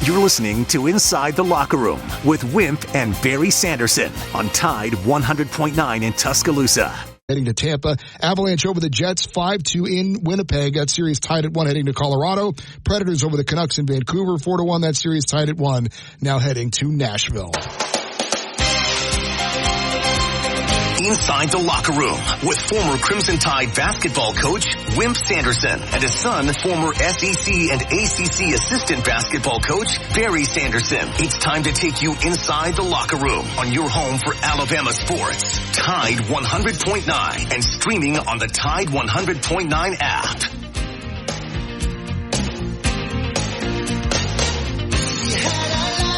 You're listening to Inside the Locker Room with Wimp and Barry Sanderson on Tide 100.9 in Tuscaloosa. Heading to Tampa. Avalanche over the Jets, 5-2 in Winnipeg. That series tied at 1 heading to Colorado. Predators over the Canucks in Vancouver, 4-1. That series tied at 1. Now heading to Nashville. Inside the Locker Room with former Crimson Tide basketball coach Wimp Sanderson and his son, former SEC and ACC assistant basketball coach Barry Sanderson. It's time to take you inside the locker room on your home for Alabama sports. Tide 100.9 and streaming on the Tide 100.9 app.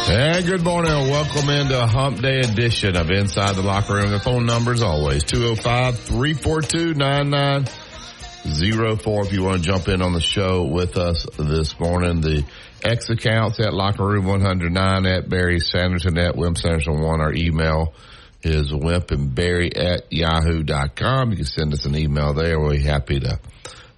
Hey, good morning and welcome into a Hump Day edition of Inside the Locker Room. The phone number is always 205-342-9904 if you want to jump in on the show with us this morning. The X accounts at Locker Room 109 at Barry Sanderson at Wimp Sanderson 1. Our email is wimpandbarry@yahoo.com. You can send us an email there. We'll be happy to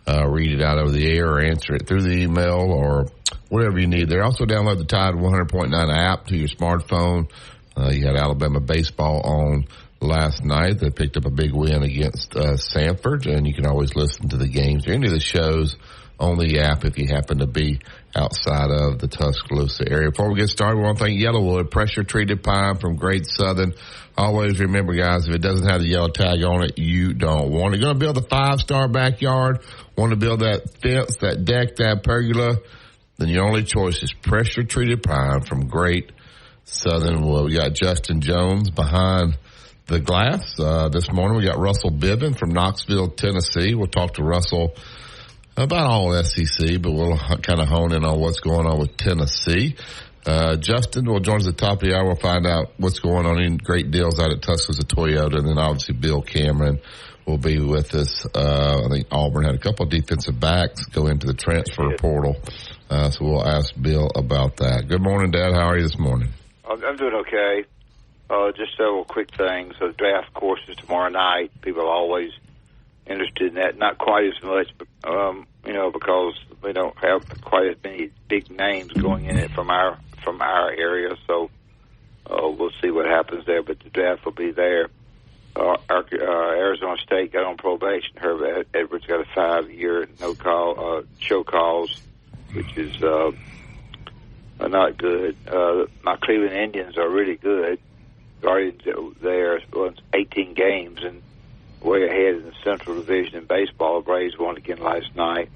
read it out over the air or answer it through the email or whatever you need there. Also download the Tide 100.9 app to your smartphone. You had Alabama baseball on last night. They picked up a big win against Samford, and you can always listen to the games or any of the shows on the app if you happen to be outside of the Tuscaloosa area. Before we get started, we want to thank Yellowwood, pressure-treated pine from Great Southern. Always remember, guys, if it doesn't have the yellow tag on it, you don't want it. You're going to build a 5-star backyard, want to build that fence, that deck, that pergola, then your only choice is pressure-treated pine from Great Southern Wood. We got Justin Jones behind the glass. This morning we got Russell Bibbin from Knoxville, Tennessee. We'll talk to Russell about all SEC, but we'll kind of hone in on what's going on with Tennessee. Justin will join us at the top of the hour. We'll find out what's going on in great deals out at Tuscaloosa Toyota, and then obviously Bill Cameron will be with us. I think Auburn had a couple of defensive backs go into the transfer portal. So we'll ask Bill about that. Good morning, Dad. How are you this morning? I'm doing okay. Just several quick things. The draft, of course, is tomorrow night. People are always interested in that. Not quite as much, but, because we don't have quite as many big names going in it from our area. So we'll see what happens there. But the draft will be there. Arizona State got on probation. Herb Edwards got a 5-year show cause, which is not good. My Cleveland Indians are really good. Guardians there won 18 games and way ahead in the Central Division in baseball. Braves won again last night.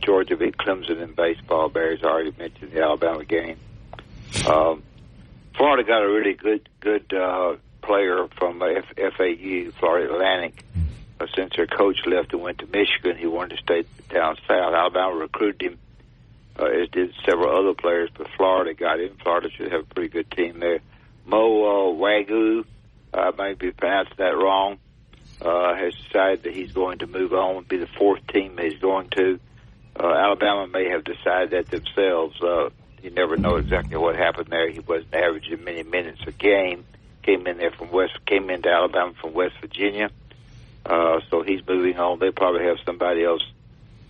Georgia beat Clemson in baseball. Barry's already mentioned the Alabama game. Florida got a really good player from FAU, Florida Atlantic. Since their coach left and went to Michigan, he wanted to stay down south. Alabama recruited him, as did several other players, but Florida got him. Florida should have a pretty good team there. Mo Wagyu, I may be pronouncing that wrong, has decided that he's going to move on and be the fourth team he's going to. Alabama may have decided that themselves. You never know exactly what happened there. He wasn't averaging many minutes a game. Came into Alabama from West Virginia. So he's moving on. They probably have somebody else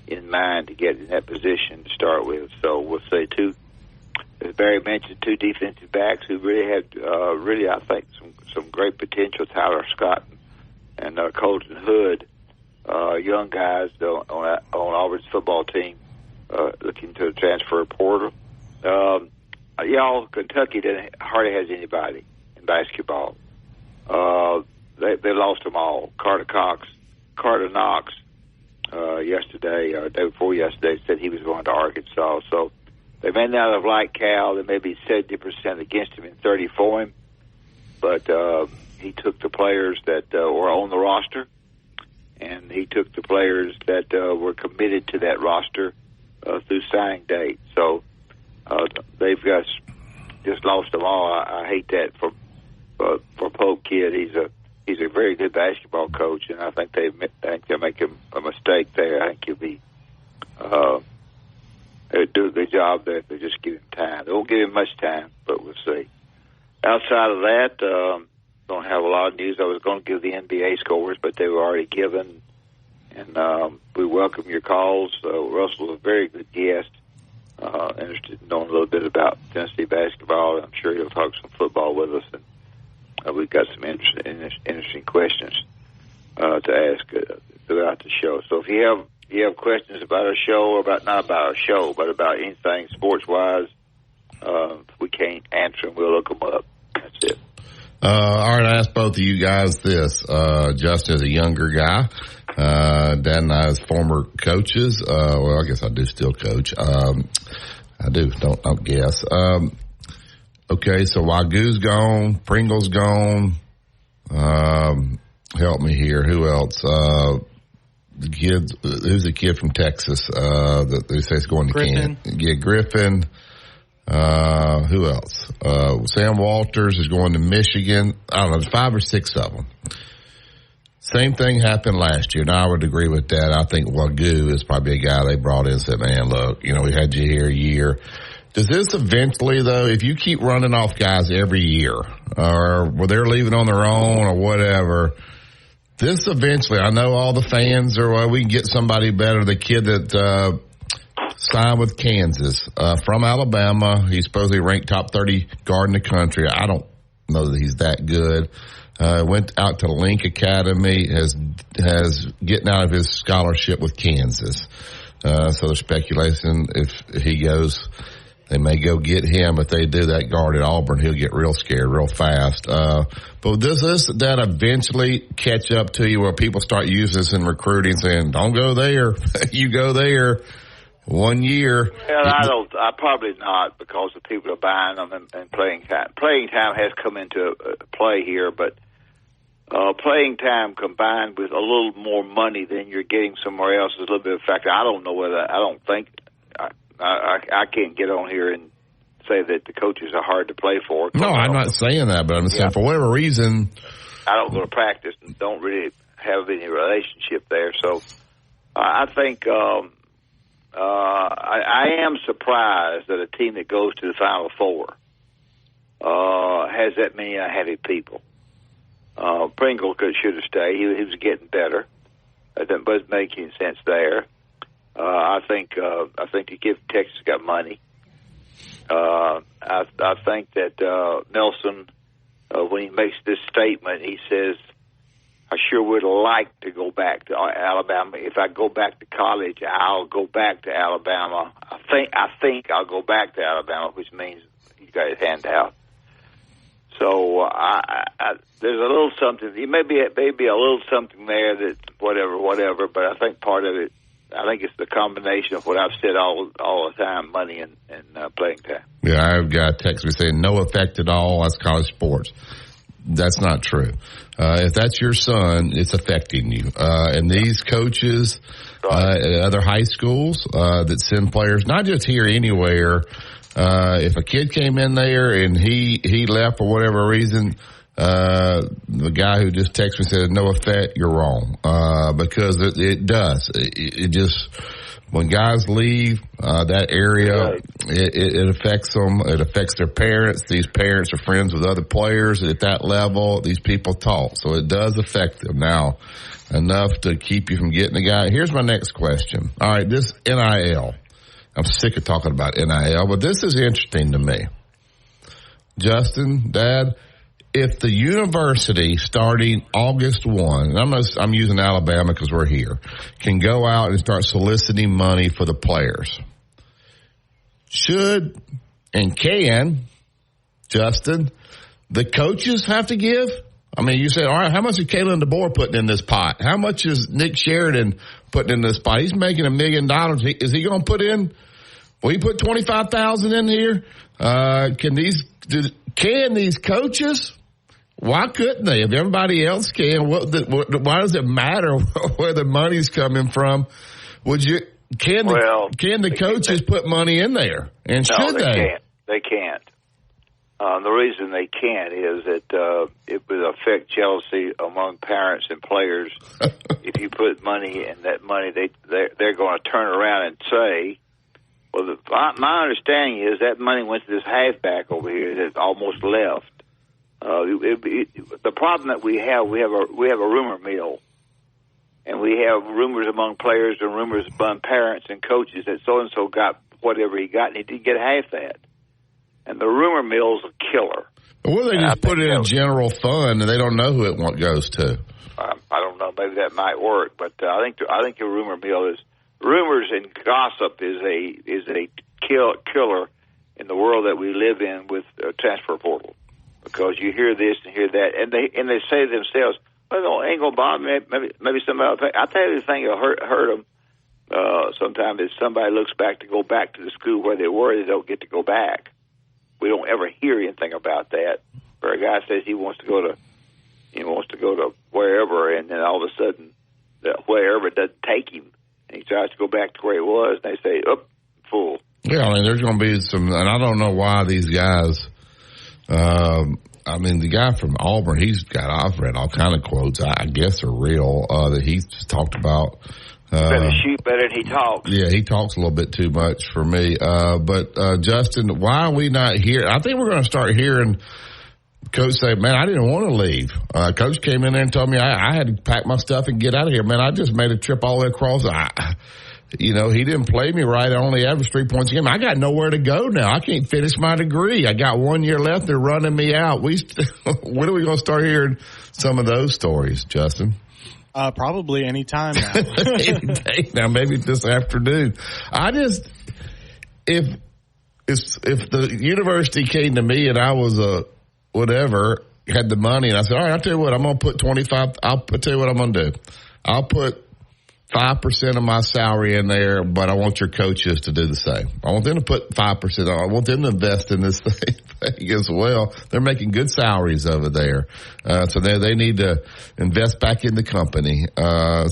in mind to get in that position to start with. So we'll say as Barry mentioned, 2 defensive backs who really had, I think, some great potential. Tyler Scott and Colton Hood, young guys on Auburn's football team, looking to transfer portal. Kentucky hardly has anybody in basketball. They lost them all. Carter Knox, yesterday, or day before yesterday, said he was going to Arkansas. So they may not have liked Cal. They may be 70% against him and 30 for him. But he took the players that were on the roster, and he took the players that were committed to that roster through signing date. So they've just lost them all. I hate that for Pope Kid. He's a very good basketball coach, and I think they're making a mistake there. I think he'll be do a good job there if they just give him time. They won't give him much time, but we'll see. Outside of that, don't have a lot of news. I was going to give the NBA scores, but they were already given, and we welcome your calls. Russell's a very good guest. interested in knowing a little bit about Tennessee basketball. I'm sure he'll talk some football with us, and we've got some interesting questions to ask throughout the show. So if you have questions about our show, or not about our show, but about anything sports-wise, if we can't answer them, we'll look them up. That's it. All right, I asked both of you guys this. Justin is a younger guy. Dad and I as former coaches. Well, I guess I do still coach. I do, don't guess. Okay, so Wague's gone, Pringle's gone. Help me here. Who else? The kid, who's the kid from Texas, that they say is going to Griffin. Yeah, Griffin. Who else? Sam Walters is going to Michigan. I don't know, there's 5 or 6 of them. Same thing happened last year. Now, I would agree with that. I think Wagoo is probably a guy they brought in and said, man, look, we had you here a year. Does this eventually, though, if you keep running off guys every year, or they're leaving on their own or whatever, this eventually, I know all the fans are, well, we can get somebody better. The kid that signed with Kansas from Alabama, he's supposedly ranked top 30 guard in the country. I don't know that he's that good. Went out to Link Academy, has getting out of his scholarship with Kansas. So there's speculation if he goes, they may go get him. If they do, that guard at Auburn, he'll get real scared real fast. But does that eventually catch up to you where people start using this in recruiting, saying, don't go there, you go there 1 year? Well, I probably not, because the people are buying them and playing time. Playing time has come into play here, but playing time combined with a little more money than you're getting somewhere else is a little bit of a factor. I don't think I can't get on here and say that the coaches are hard to play for. No, I'm not saying that, but I'm saying for whatever reason, I don't go to practice and don't really have any relationship there. So I think I am surprised that a team that goes to the Final Four has that many unhappy people. Pringle should have stayed. He was getting better. That wasn't making sense there. I think the kid from Texas got money. I think that Nelson, when he makes this statement, he says, I sure would like to go back to Alabama. If I go back to college, I'll go back to Alabama. I think I'll go back to Alabama, which means he's got his hand out. So there's a little something. Maybe a little something there that whatever. But I think part of it, I think it's the combination of what I've said all the time: money and playing time. Yeah, I've got a text me saying no effect at all. That's college sports. That's not true. If that's your son, it's affecting you. And these coaches at other high schools that send players, not just here, anywhere. If a kid came in there and he left for whatever reason, the guy who just texted me said no effect, you're wrong. Because it does. It just, when guys leave that area, it affects them. It affects their parents. These parents are friends with other players at that level. These people talk. So it does affect them. Now, enough to keep you from getting the guy. Here's my next question. All right, this NIL. I'm sick of talking about NIL, but this is interesting to me. Justin, Dad, if the university starting August 1, and I'm using Alabama because we're here, can go out and start soliciting money for the players, should and can, Justin, the coaches have to give? I mean, you said, all right, how much is Kalen DeBoer putting in this pot? How much is Nick Sheridan putting in this pot? He's making $1 million. Is he going to put in? Will he put $25,000 in here? Can these coaches? Why couldn't they? If everybody else can, why does it matter where the money's coming from? Can the coaches put money in there? And should they? Can't. They can't. The reason they can't is that it would affect jealousy among parents and players. If you put money in that money, they're going to turn around and say, well, my understanding is that money went to this halfback over here that almost left. The problem that we have a rumor mill, and we have rumors among players and rumors among parents and coaches that so and so got whatever he got, and he didn't get half that. And the rumor mill's a killer. Well, they just put it in a general fund, and they don't know who it goes to. I don't know. Maybe that might work, but I think the rumor mill is rumors and gossip is a killer in the world that we live in with transfer portal, because you hear this and hear that, and they say to themselves, "Well, ain't gonna bother me. Maybe somebody else." I tell you the thing that hurt them. Sometimes if somebody looks back to go back to the school where they were, they don't get to go back. We don't ever hear anything about that. Where a guy says he wants to go to wherever, and then all of a sudden, wherever doesn't take him, and he tries to go back to where he was, and they say, "Up, full." Yeah, I mean, there's going to be some, and I don't know why these guys. I mean, the guy from Auburn, I've read all kind of quotes. I guess are real that he's talked about. Better shoot better than he talks. Yeah, he talks a little bit too much for me. But Justin, why are we not here? I think we're going to start hearing Coach say, "Man, I didn't want to leave." Coach came in there and told me I had to pack my stuff and get out of here. Man, I just made a trip all the way across. He didn't play me right. I only averaged 3 points a game. I got nowhere to go now. I can't finish my degree. I got 1 year left. They're running me out. When are we going to start hearing some of those stories, Justin? Probably any time now. Any day now, maybe this afternoon. If the university came to me and I was had the money, and I said, "All right, I'll tell you what, I'm going to put 25. I'll tell you what I'm going to do. I'll put 5% of my salary in there, but I want your coaches to do the same. I want them to put 5%. I want them to invest in this thing as well. They're making good salaries over there. So they need to invest back in the company. I'm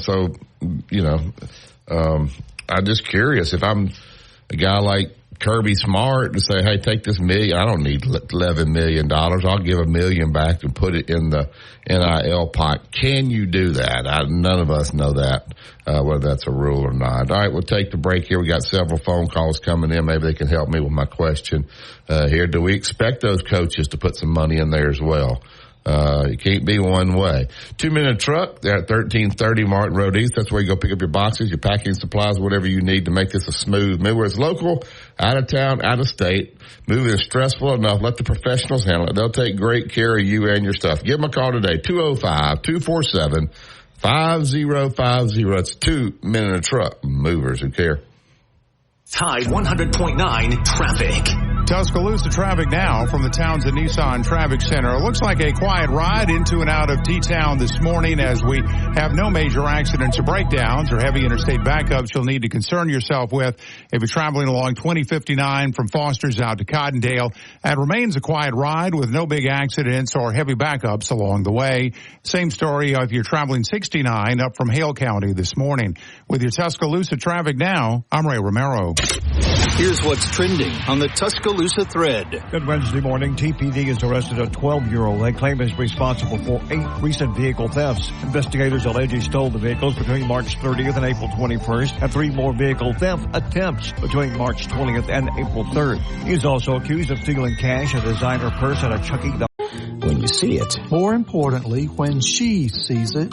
just curious if I'm a guy like Kirby Smart to say, "Hey, take this $1 million. I don't need $11 million. I'll give $1 million back and put it in the NIL pot." Can you do that? None of us know that, whether that's a rule or not. All right, we'll take the break here. We got several phone calls coming in. Maybe they can help me with my question here. Do we expect those coaches to put some money in there as well? It can't be one way. 2 Minute Truck, they're at 1330 Martin Road East. That's where you go pick up your boxes, your packing supplies, whatever you need to make this a smooth move. Whether it's local, out of town, out of state, moving is stressful enough. Let the professionals handle it. They'll take great care of you and your stuff. Give them a call today, 205-247-5050. It's 2 Minute Truck. Movers who care. Tide 100.9 traffic. Tuscaloosa traffic now from the Townsend Nissan Traffic Center. It looks like a quiet ride into and out of T-Town this morning as we have no major accidents or breakdowns or heavy interstate backups you'll need to concern yourself with if you're traveling along 2059 from Foster's out to Cottondale. That remains a quiet ride with no big accidents or heavy backups along the way. Same story if you're traveling 69 up from Hale County this morning. With your Tuscaloosa traffic now, I'm Ray Romero. Here's what's trending on the Tuscaloosa thread. Good Wednesday morning. TPD has arrested a 12-year-old they claim is responsible for 8 recent vehicle thefts. Investigators allege he stole the vehicles between March 30th and April 21st and 3 more vehicle theft attempts between March 20th and April 3rd. He's also accused of stealing cash, a designer purse, and a Chucky doll. When you see it. More importantly, when she sees it.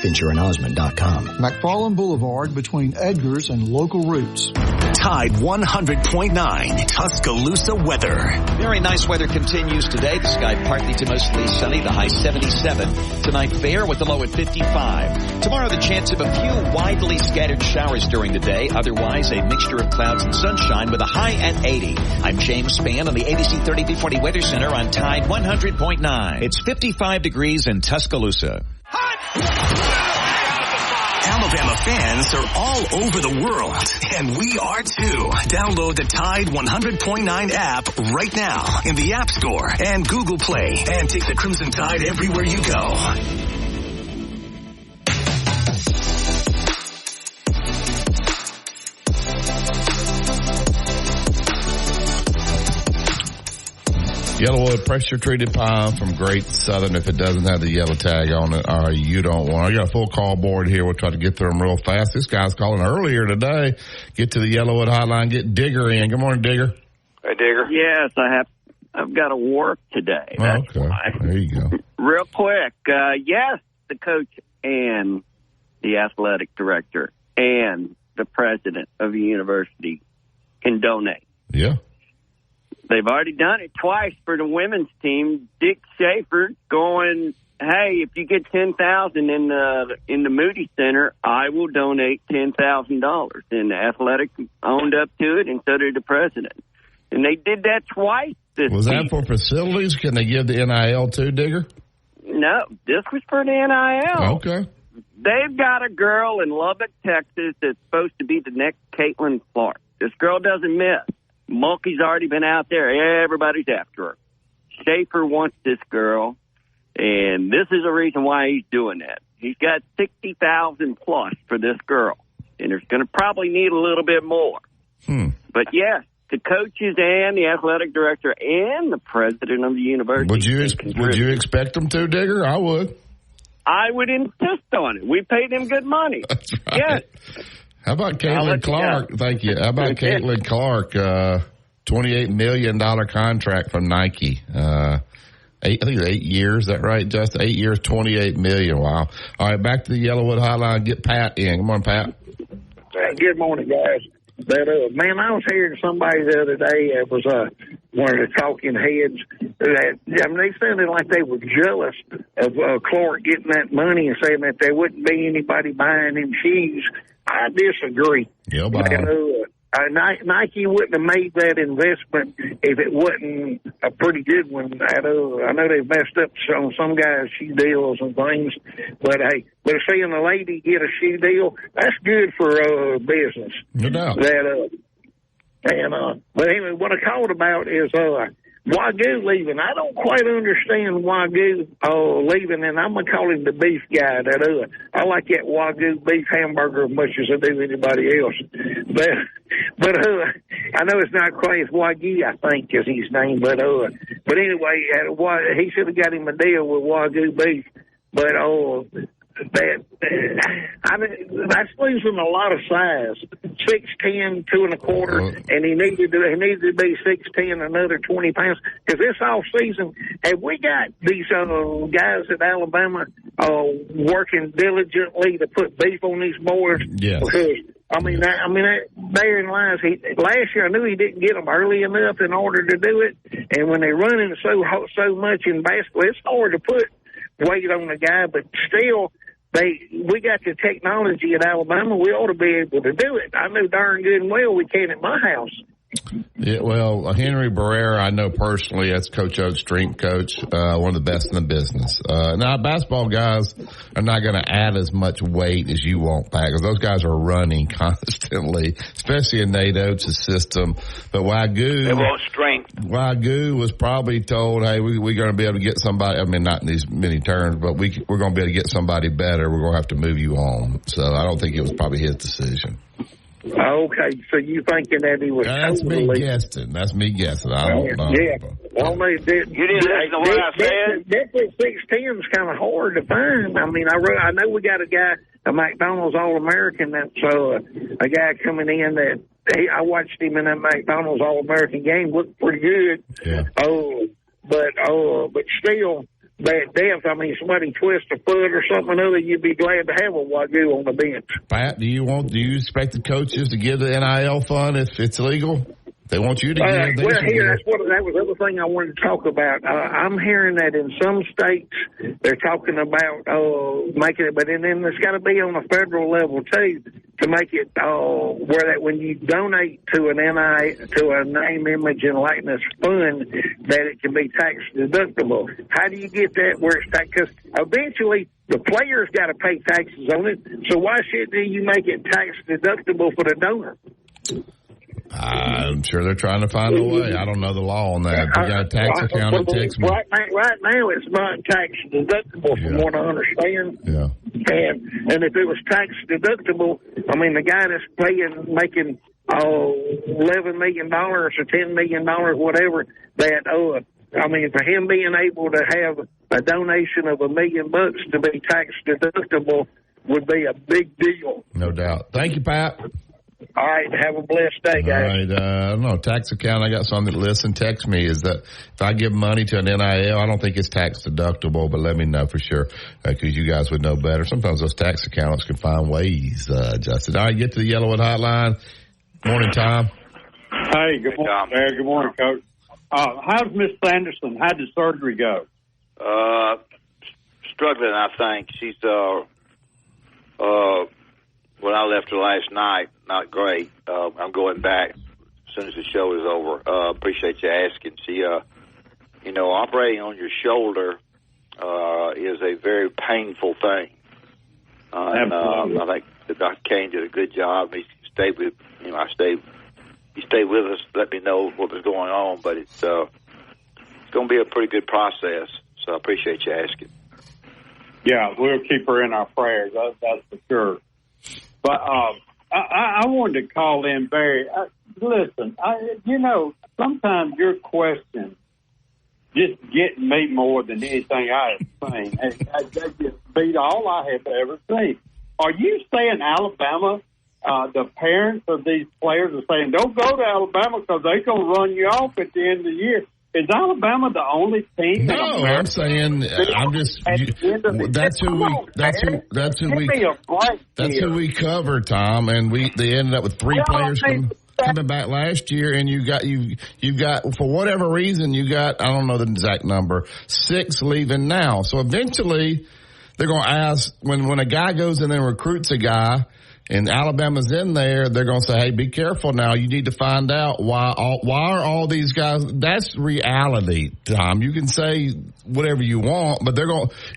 VentureandOsmond.com. McFarland Boulevard between Edgar's and local routes. Tide 100.9 Tuscaloosa weather. Very nice weather continues today. The sky partly to mostly sunny, the high 77. Tonight fair with the low at 55. Tomorrow the chance of a few widely scattered showers during the day. Otherwise a mixture of clouds and sunshine with a high at 80. I'm James Spann on the ABC 30B40 Weather Center on Tide 100.9. It's 55 degrees in Tuscaloosa. Alabama fans are all over the world, and we are too. Download the Tide 100.9 app right now in the App Store and Google Play, and take the Crimson Tide everywhere you go. Yellowwood pressure treated pine from Great Southern. If it doesn't have the yellow tag on it, you don't want it. I got a full call board here. We'll try to get through them real fast. This guy's calling earlier today. Get to the Yellowwood hotline. Get Digger in. Good morning, Digger. Hey, Digger. Yes, I've got to work today. That's okay. Why. There you go. Real quick. Yes, the coach and the athletic director and the president of the university can donate. Yeah. They've already done it twice for the women's team. Dick Schaefer going, hey, if you get $10,000 in the Moody Center, I will donate $10,000. And the Athletic owned up to it, and so did the president. And they did that twice this Was that season. for facilities? Can they give the NIL too, Digger? No, this was for the NIL. Okay. They've got a girl in Lubbock, Texas that's supposed to be the next Caitlin Clark. This girl doesn't miss. Mulkey's already been out there. Everybody's after her. Schaefer wants this girl, and this is the reason why he's doing that. He's got $60,000 plus for this girl, and there's going to probably need a little bit more. But yes, the coaches and the athletic director and the president of the university. Would you expect them to, Digger? I would. I would insist on it. We pay them good money. That's right. Yes. How about Caitlin Clark? Thank you. How about Caitlin Clark? $28 million contract from Nike. I think it's 8 years. Is that right, Justin? 8 years, $28 million. Wow. All right, back to the Yellowwood Hotline. Get Pat in. Come on, Pat. Good morning, guys. Man, I was hearing somebody the other day. It was one of the talking heads. They sounded like they were jealous of Clark getting that money and saying that there wouldn't be anybody buying him shoes. I disagree. Yeah, Nike wouldn't have made that investment if it wasn't a pretty good one. I know they've messed up on some guys' shoe deals and things, but seeing a lady get a shoe deal, that's good for business. No doubt. But anyway, what I called about is Wagyu leaving. I don't quite understand Wagyu leaving, and I'm going to call him the beef guy. I like that Wagyu beef hamburger as much as I do anybody else. But I know it's not quite, it's Wagyu, I think, is his name. But anyway, he should have got him a deal with Wagyu beef. But that's losing a lot of size. 6'10", 2 1/4, and he needed to be 6'10", another 20 pounds. Because this off season, have we got these guys at Alabama working diligently to put beef on these boys? Yes. Because therein lies. Last year, I knew he didn't get them early enough in order to do it, and when they're running so much in basketball, it's hard to put weight on a guy, but still. We got the technology at Alabama. We ought to be able to do it. I know darn good and well we can at my house. Yeah, well, Henry Barrera, I know personally, that's Coach Oak's strength coach, one of the best in the business. Now, basketball guys are not going to add as much weight as you want, Pat, because those guys are running constantly, especially in Nate Oates' system. But Wagyu was probably told, hey, we're going to be able to get somebody, I mean, not in these many terms, but we're going to be able to get somebody better. We're going to have to move you on. So I don't think it was probably his decision. Okay, so you thinking that he was That's me guessing. I don't know. Yeah. Well, you didn't listen to what I said? Definitely 6'10" is kind of hard to find. I mean, I know we got a guy, a McDonald's All-American, that's a guy coming in that I watched him in that McDonald's All-American game, looked pretty good. Yeah. But still, that depth, I mean, somebody twist a foot or something or other, you'd be glad to have a Wagyu on the bench. Pat, do you expect the coaches to give the NIL fund if it's legal? They want you to give. That was the other thing I wanted to talk about. I'm hearing that in some states they're talking about making it, but then it's got to be on a federal level too to make it where that when you donate to a name, image, and likeness fund, that it can be tax deductible. How do you get that where it's tax? Because eventually the player's got to pay taxes on it. So why shouldn't you make it tax deductible for the donor? I'm sure they're trying to find a way. I don't know the law on that. You got a tax account at Texas. Right now, it's not tax deductible from what I understand. Yeah. And if it was tax deductible, I mean, the guy that's making $11 million or $10 million, whatever, that I mean, for him being able to have a donation of $1 million to be tax deductible would be a big deal. No doubt. Thank you, Pat. All right, have a blessed day, guys. All right, I don't know, tax account, I got some that listen, text me, is that if I give money to an NIL, I don't think it's tax deductible, but let me know for sure, because you guys would know better. Sometimes those tax accounts can find ways, Justin. All right, get to the Yellowwood Hotline. Morning, Tom. Hey, good morning, Barry. Good morning, Coach. How's Miss Sanderson? How did surgery go? Struggling, I think. She's, when I left her last night, not great. I'm going back as soon as the show is over. Appreciate you asking. She, operating on your shoulder is a very painful thing. And I think the Dr. Kane did a good job. He stayed with, he stayed with us, let me know what was going on, but it's going to be a pretty good process. So I appreciate you asking. Yeah, we'll keep her in our prayers. That's for sure. But I wanted to call in, Barry. Listen, sometimes your question just get me more than anything I have seen. That just beat all I have ever seen. Are you saying Alabama, the parents of these players are saying, don't go to Alabama because they're going to run you off at the end of the year? Is Alabama the only team? No, I'm saying that's who we cover, Tom, and they ended up with three players coming back last year, and you've got for whatever reason I don't know the exact number, 6 leaving now. So eventually they're going to ask when a guy goes in and recruits a guy. And Alabama's in there, they're going to say, hey, be careful now. You need to find out why are all these guys. That's reality, Tom. You can say whatever you want, but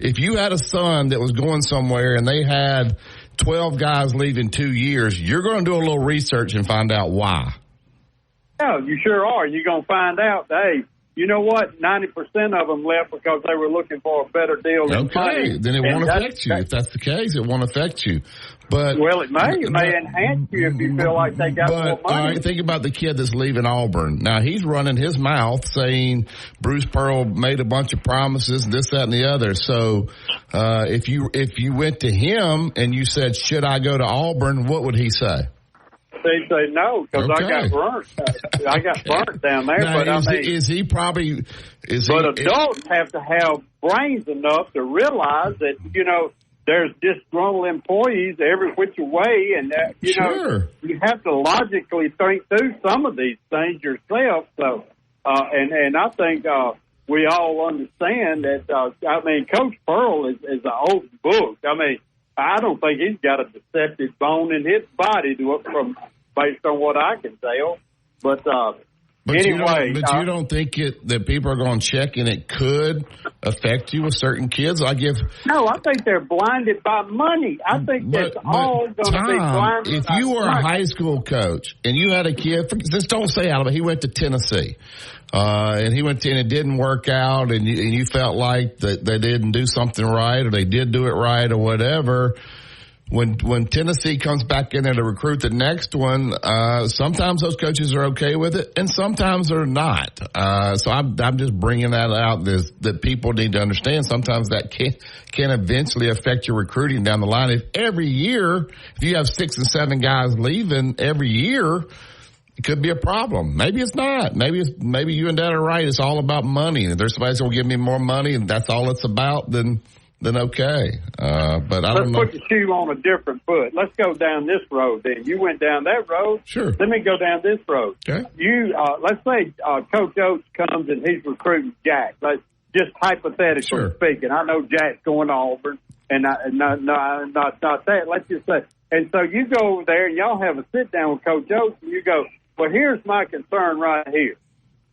if you had a son that was going somewhere and they had 12 guys leaving 2 years, you're going to do a little research and find out why. Yeah, you sure are. You're going to find out, hey, you know what? 90% of them left because they were looking for a better deal. Okay, then it won't affect you. If that's the case, it won't affect you. But it may enhance you if you feel like they got more money. All right, think about the kid that's leaving Auburn. Now he's running his mouth saying Bruce Pearl made a bunch of promises, this, that, and the other. So if you went to him and you said, should I go to Auburn, what would he say? They'd say no because I got burnt. I got burnt down there. Now, but adults have to have brains enough to realize that there's disgruntled employees every which way, and you have to logically think through some of these things yourself. So, and I think we all understand that. Coach Pearl is an old book. I don't think he's got a deceptive bone in his body based on what I can tell. But anyway, you don't think that people are going to check and it could affect you with certain kids? No, I think they're blinded by money. I think that's all going to be blinded. If you were a high school coach and you had a kid, just don't say Alabama, he went to Tennessee. And he went to, and it didn't work out, and you felt like that they didn't do something right, or they did do it right, or whatever. When Tennessee comes back in there to recruit the next one, sometimes those coaches are okay with it, and sometimes they're not. So I'm just bringing that out that people need to understand. Sometimes that can eventually affect your recruiting down the line. If every year, if you have 6 and 7 guys leaving every year, it could be a problem. Maybe it's not. Maybe you and Dad are right. It's all about money. If there's somebody that's going to give me more money and that's all it's about, then okay. But I don't know. Let's put the shoe on a different foot. Let's go down this road then. You went down that road. Sure. Let me go down this road. Okay. Let's say Coach Oates comes and he's recruiting Jack. Let's just hypothetically speaking. I know Jack's going to Auburn, and not that. Let's just say. And so you go over there and y'all have a sit down with Coach Oates, and you go, well, here's my concern right here.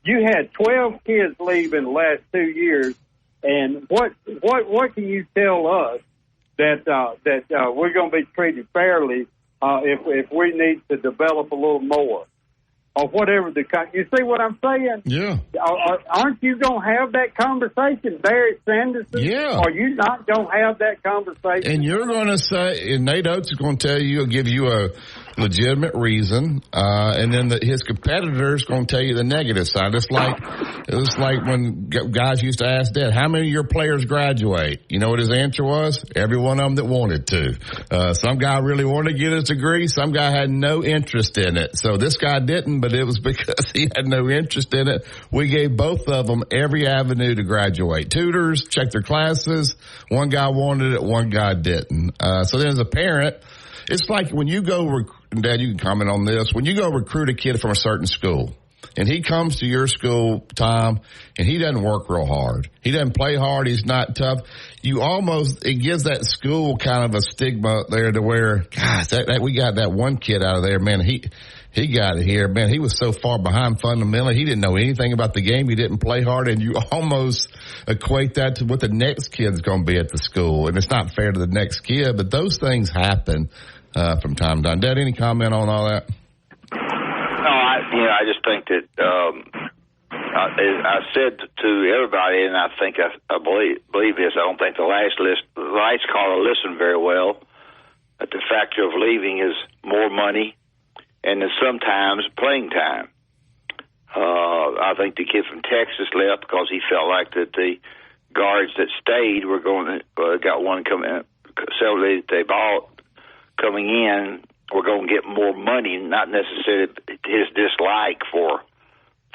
You had 12 kids leave in the last 2 years, and what can you tell us that we're going to be treated fairly if we need to develop a little more? Or whatever you see what I'm saying? Yeah. Aren't you going to have that conversation, Barry Sanderson? Yeah. Are you not going to have that conversation? And you're going to say, and Nate Oates is going to tell you, he'll give you a legitimate reason, and then his competitor is going to tell you the negative side. It's like when guys used to ask Dad, how many of your players graduate? You know what his answer was? Every one of them that wanted to. Some guy really wanted to get his degree. Some guy had no interest in it. So this guy didn't, but it was because he had no interest in it. We gave both of them every avenue to graduate. Tutors, check their classes. One guy wanted it, one guy didn't. So then as a parent, it's like when you go and Dad, you can comment on this. When you go recruit a kid from a certain school, and he comes to your school, Tom, and he doesn't work real hard. He doesn't play hard. He's not tough. It gives that school kind of a stigma there to where, gosh, we got that one kid out of there, man, he got it here. Man, he was so far behind fundamentally. He didn't know anything about the game. He didn't play hard, and you almost equate that to what the next kid's going to be at the school. And it's not fair to the next kid, but those things happen from time to time. Dad, any comment on all that? No, I just think that I said to everybody, and I think I believe this. I don't think the last caller listened very well. That the factor of leaving is more money, and then sometimes playing time. I think the kid from Texas left because he felt like that the guards that stayed were going to got one coming. Several that they bought coming in were going to get more money, not necessarily his dislike for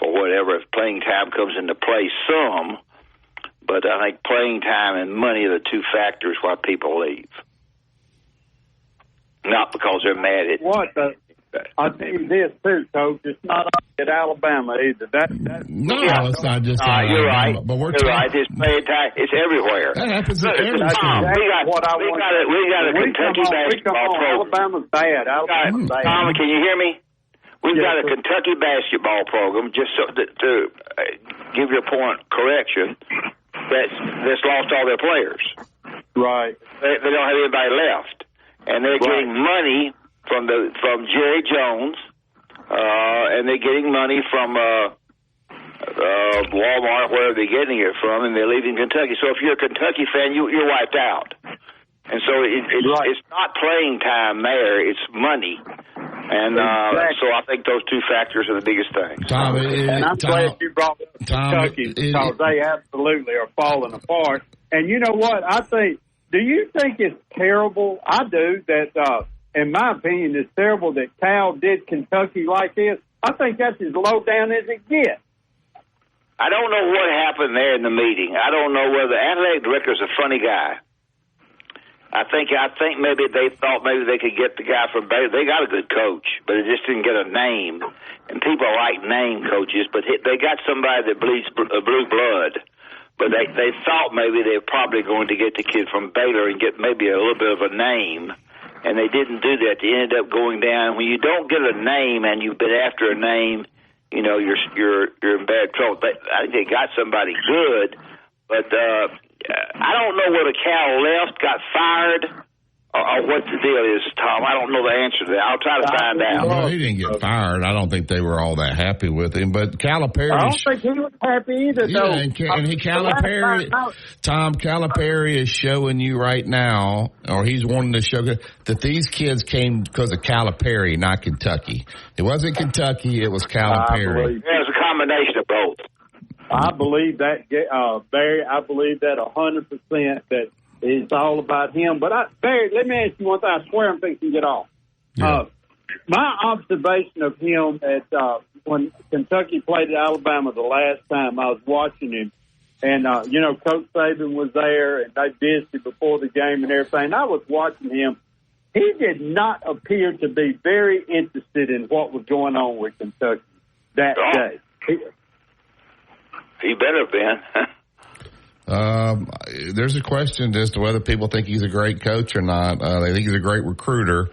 whatever. If playing time comes into play some, but I think playing time and money are the two factors why people leave. Not because they're mad at I think this too, Coach. It's not at Alabama either. It's not just Alabama. You're right. But you're right. It's playing time. It's everywhere. That happens at every school. We got a Kentucky basketball program. Alabama's bad. Tom, can you hear me? We've got a Kentucky basketball program, just to give your point correction, that's lost all their players. Right. They don't have anybody left. And they're getting money from Jerry Jones, and they're getting money from Walmart, wherever they're getting it from, and they're leaving Kentucky. So if you're a Kentucky fan, you're wiped out. And so it's not playing time there; it's money. And so I think those two factors are the biggest things. Tom, and I'm glad you brought up Kentucky because they absolutely are falling apart. And you know what? Do you think it's terrible? I do that. In my opinion, it's terrible that Cal did Kentucky like this. I think that's as low down as it gets. I don't know what happened there in the meeting. I don't know whether the athletic director's a funny guy. I think maybe they thought maybe they could get the guy from Baylor. They got a good coach, but it just didn't get a name. And people like name coaches, but they got somebody that bleeds blue blood. But they thought maybe they were probably going to get the kid from Baylor and get maybe a little bit of a name. And they didn't do that. They ended up going down. When you don't get a name and you've been after a name, you're in bad trouble. I think they got somebody good, but I don't know whether Cal left, got fired, or what the deal is, Tom. I don't know the answer to that. I'll try to find out. Well, he didn't get fired. I don't think they were all that happy with him. But Calipari, I don't think he was happy either, though. Tom Calipari is showing you right now, or he's wanting to show that these kids came because of Calipari, not Kentucky. It wasn't Kentucky. It was Calipari. It was a combination of both. I believe that, Barry. I believe that 100%. That it's all about him. But Barry, let me ask you one thing. I swear I'm thinking to get off. Yeah. My observation of him at when Kentucky played at Alabama the last time, I was watching him, and Coach Saban was there, and they visited before the game and everything. I was watching him. He did not appear to be very interested in what was going on with Kentucky that day. He better have been. There's a question as to whether people think he's a great coach or not. They think he's a great recruiter,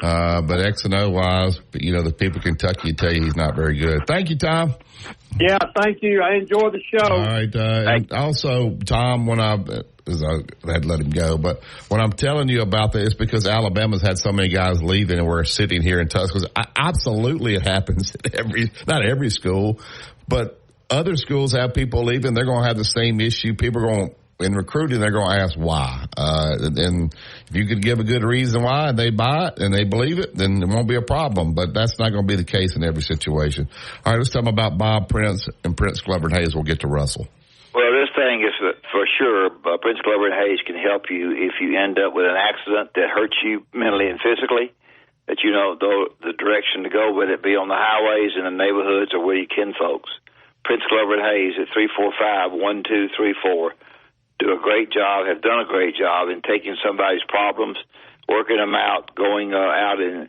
but X and O wise, the people in Kentucky tell you he's not very good. Thank you, Tom. Yeah, thank you. I enjoy the show. All right. And also, Tom, when I had to let him go, but when I'm telling you about this, it's because Alabama's had so many guys leaving and we're sitting here in Tuscaloosa. Absolutely, it happens at not every school, but other schools have people leaving. They're going to have the same issue. People are going, in recruiting, they're going to ask why. And if you could give a good reason why and they buy it and they believe it, then it won't be a problem. But that's not going to be the case in every situation. All right, let's talk about Bob Prince and Prince Glover and Hayes. We'll get to Russell. Well, this thing is for sure, Prince Glover and Hayes can help you if you end up with an accident that hurts you mentally and physically, that you know the direction to go, whether it be on the highways, in the neighborhoods, or where you kin folks. Prince Glover and Hayes at 345-1234 do a great job, have done a great job in taking somebody's problems, working them out, going out and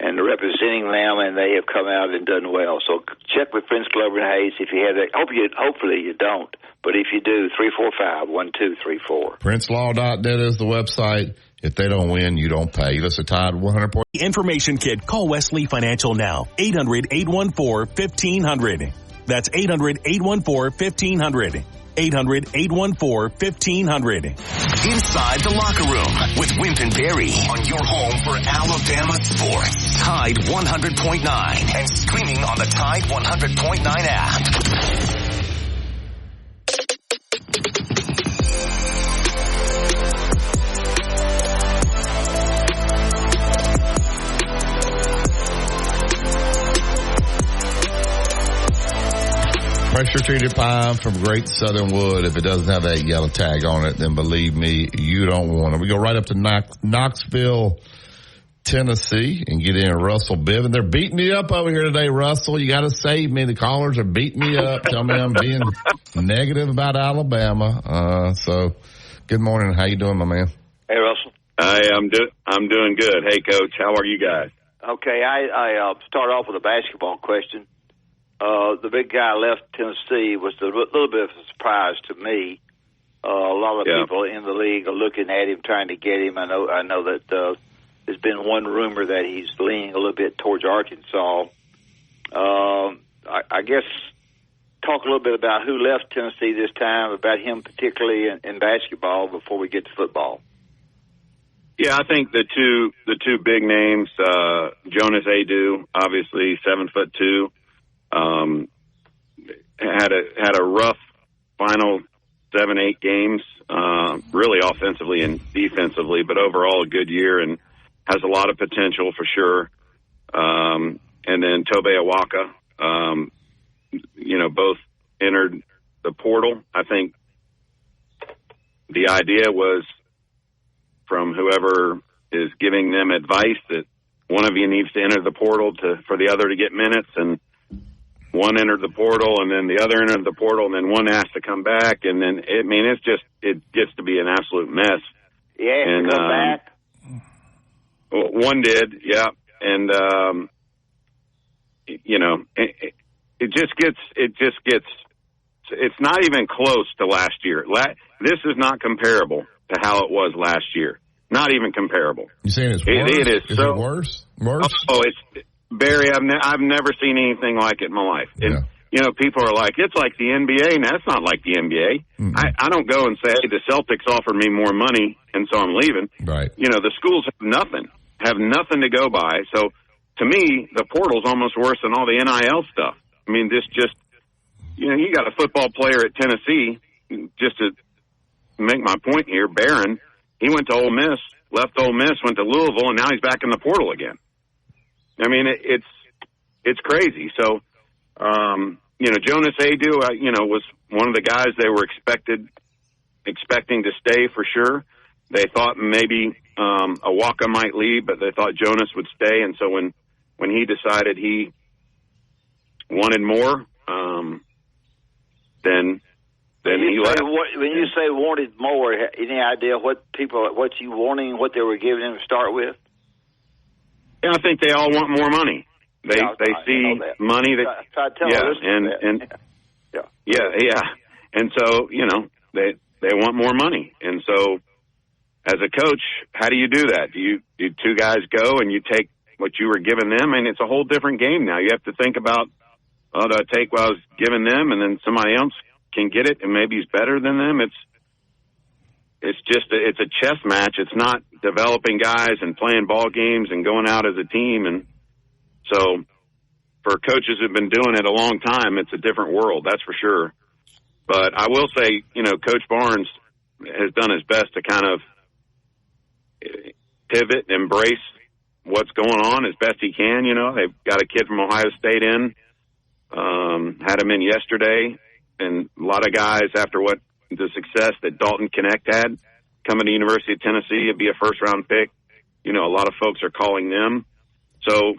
and representing them, and they have come out and done well. So check with Prince Glover and Hayes if you have that. Hopefully you don't, but if you do, 345-1234. PrinceLaw.net is the website. If they don't win, you don't pay. You listen to Tide 100 point. Information Kit. Call Wesley Financial now. 800-814-1500. That's 800-814-1500. 800-814-1500. Inside the Locker Room with Wimp and Barry on your home for Alabama sports. Tide 100.9 and streaming on the Tide 100.9 app. Pressure-treated pine from Great Southern Wood. If it doesn't have that yellow tag on it, then believe me, you don't want it. We go right up to Knoxville, Tennessee, and get in Russell Biven. They're beating me up over here today, Russell. You got to save me. The callers are beating me up. Tell me I'm being negative about Alabama. So, good morning. How you doing, my man? Hey, Russell. I'm doing good. Hey, Coach. How are you guys? Okay, I start off with a basketball question. The big guy left Tennessee was a little bit of a surprise to me. A lot of people in the league are looking at him, trying to get him. I know that there's been one rumor that he's leaning a little bit towards Arkansas. I guess talk a little bit about who left Tennessee this time, about him particularly in basketball before we get to football. Yeah, I think the two big names, Jonas Aidoo, obviously 7'2". Had a rough final 7-8 games, really offensively and defensively, but overall a good year and has a lot of potential for sure. And then Tobe Awaka, both entered the portal. I think the idea was from whoever is giving them advice that one of you needs to enter the portal for the other to get minutes, and one entered the portal, and then the other entered the portal, and then one has to come back, and then it gets to be an absolute mess. Yeah, and come back. One did, yeah, and it just gets. It's not even close to last year. This is not comparable to how it was last year. Not even comparable. You saying it's worse? It is so it worse. Worse? Oh, it's. Barry, I've never seen anything like it in my life. And, people are like, it's like the NBA. And that's not like the NBA. Mm-hmm. I don't go and say, hey, the Celtics offered me more money, and so I'm leaving. Right. The schools have nothing to go by. So, to me, the portal's almost worse than all the NIL stuff. I mean, you got a football player at Tennessee, just to make my point here, Barron, he went to Ole Miss, left Ole Miss, went to Louisville, and now he's back in the portal again. I mean, it's crazy. So, Jonas Aidoo, was one of the guys they were expecting to stay for sure. They thought maybe Awaka might leave, but they thought Jonas would stay. And so when he decided he wanted more, then he left. When you say wanted more, any idea what you wanting, what they were giving him to start with? Yeah, I think they all want more money. They see money that and so they want more money, and so as a coach, how do you do that? Do two guys go and you take what you were giving them? I mean, it's a whole different game now. You have to think about, do I take what I was giving them, and then somebody else can get it and maybe he's better than them? It's a chess match. It's not developing guys and playing ball games and going out as a team. And so for coaches who've been doing it a long time, it's a different world, that's for sure. But I will say, Coach Barnes has done his best to kind of pivot and embrace what's going on as best he can. They've got a kid from Ohio State in, had him in yesterday, and a lot of guys after the success that Dalton Connect had coming to University of Tennessee, it'd be a first-round pick. A lot of folks are calling them. So,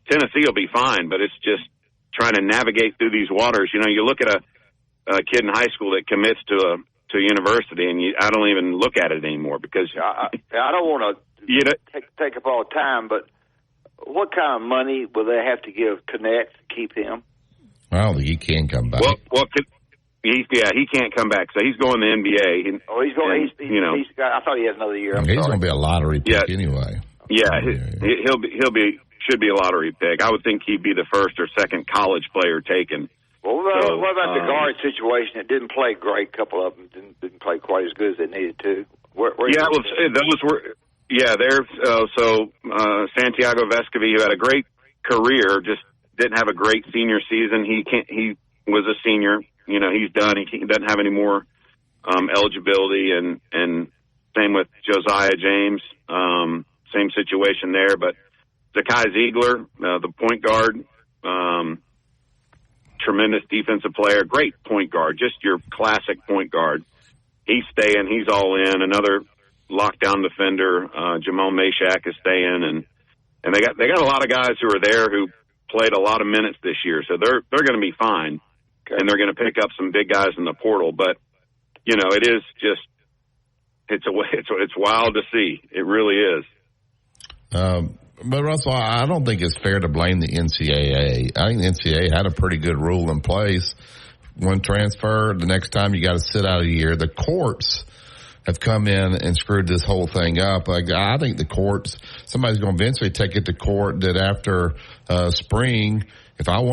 Tennessee will be fine, but it's just trying to navigate through these waters. You look at a kid in high school that commits to a university, and I don't even look at it anymore because I don't want to take up all the time, but what kind of money will they have to give Connect to keep him? I don't think he can come back. He can't come back. So he's going to the NBA. He's going. I thought he has another year. He's going to be a lottery pick anyway. Yeah, should be a lottery pick. I would think he'd be the first or second college player taken. Well, what about the guard situation? It didn't play great. A couple of them didn't play quite as good as they needed to. Those were. Yeah, Santiago Vescovi, who had a great career, just didn't have a great senior season. He was a senior. He's done. He doesn't have any more eligibility, and same with Josiah James. Same situation there. But Zakai Ziegler, the point guard, tremendous defensive player, great point guard, just your classic point guard. He's staying. He's all in. Another lockdown defender, Jamal Meshack, is staying, and they got a lot of guys who are there who played a lot of minutes this year, so they're going to be fine. Okay. And they're going to pick up some big guys in the portal, but it is just it's wild to see. It really is. But Russell, I don't think it's fair to blame the NCAA. I think the NCAA had a pretty good rule in place. One transfer, the next time you got to sit out a year. The courts have come in and screwed this whole thing up. I think the courts, somebody's going to eventually take it to court that after spring, if I'm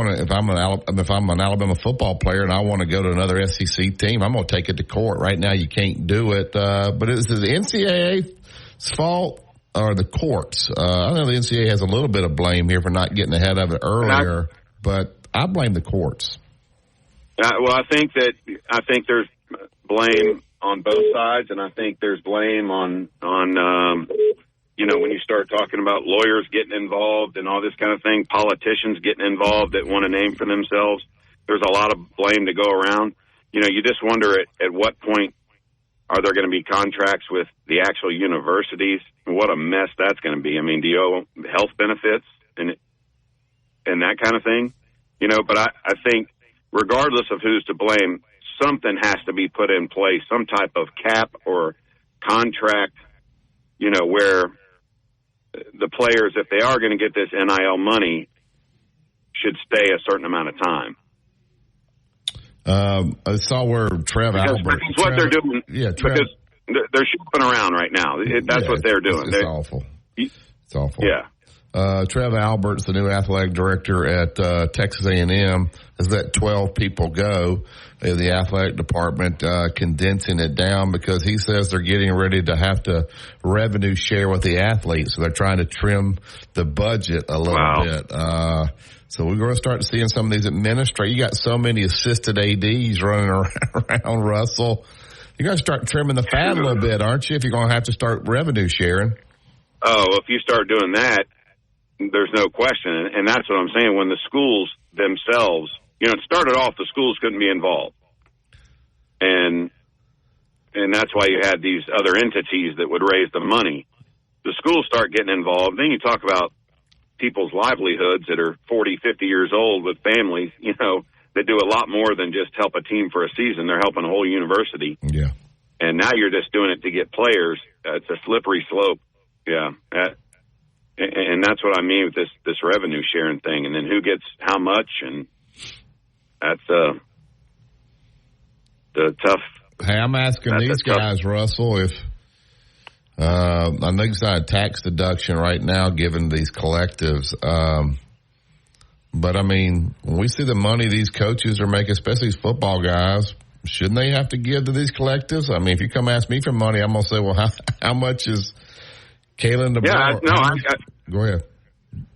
an Alabama football player and I want to go to another SEC team, I'm going to take it to court. Right now, you can't do it. But is it the NCAA's fault or the courts? I know the NCAA has a little bit of blame here for not getting ahead of it earlier, but I blame the courts. I think there's blame on both sides, and I think there's blame on when you start talking about lawyers getting involved and all this kind of thing, politicians getting involved that want a name for themselves. There's a lot of blame to go around. You just wonder at what point are there going to be contracts with the actual universities? What a mess that's going to be. I mean, do you owe health benefits and that kind of thing? But I think regardless of who's to blame, something has to be put in place, some type of cap or contract, where the players, if they are going to get this NIL money, should stay a certain amount of time. I saw where Trev Albert. That's what they're doing. Yeah, because they're shopping around right now. That's what they're doing. It's awful. It's awful. Yeah. Trev Albert's the new athletic director at Texas A&M, has let 12 people go in the athletic department, condensing it down because he says they're getting ready to have to revenue share with the athletes. So they're trying to trim the budget a little bit. So we're going to start seeing some of these administrators. You got so many assistant ADs running around, Russell. You're going to start trimming the fat a little bit, aren't you, if you're going to have to start revenue sharing? Oh, if you start doing that, there's no question. And that's what I'm saying. When the schools themselves, it started off the schools couldn't be involved. And that's why you had these other entities that would raise the money. The schools start getting involved. Then you talk about people's livelihoods that are 40, 50 years old with families, that do a lot more than just help a team for a season. They're helping a whole university. Yeah. And now you're just doing it to get players. It's a slippery slope. Yeah. And that's what I mean with this revenue sharing thing. And then who gets how much, and that's the tough. Hey, I'm asking these guys, Russell, if I know it's not a tax deduction right now given these collectives. But, I mean, when we see the money these coaches are making, especially these football guys, shouldn't they have to give to these collectives? I mean, if you come ask me for money, I'm going to say, well, how much is Kalen DeBoer? Go ahead.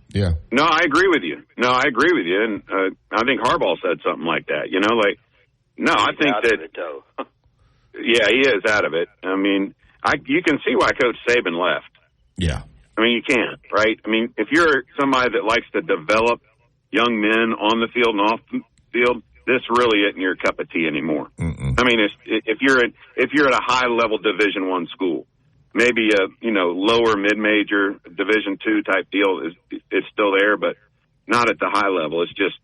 Yeah. No, I agree with you. And I think Harbaugh said something like that. No, I think that. Yeah, he is out of it. I mean, you can see why Coach Saban left. Yeah. I mean, you can't, right? I mean, if you're somebody that likes to develop young men on the field and off the field, this really isn't your cup of tea anymore. Mm-mm. I mean, if you're at a high level Division I school, maybe a lower mid-major Division II type deal is still there, but not at the high level. It's just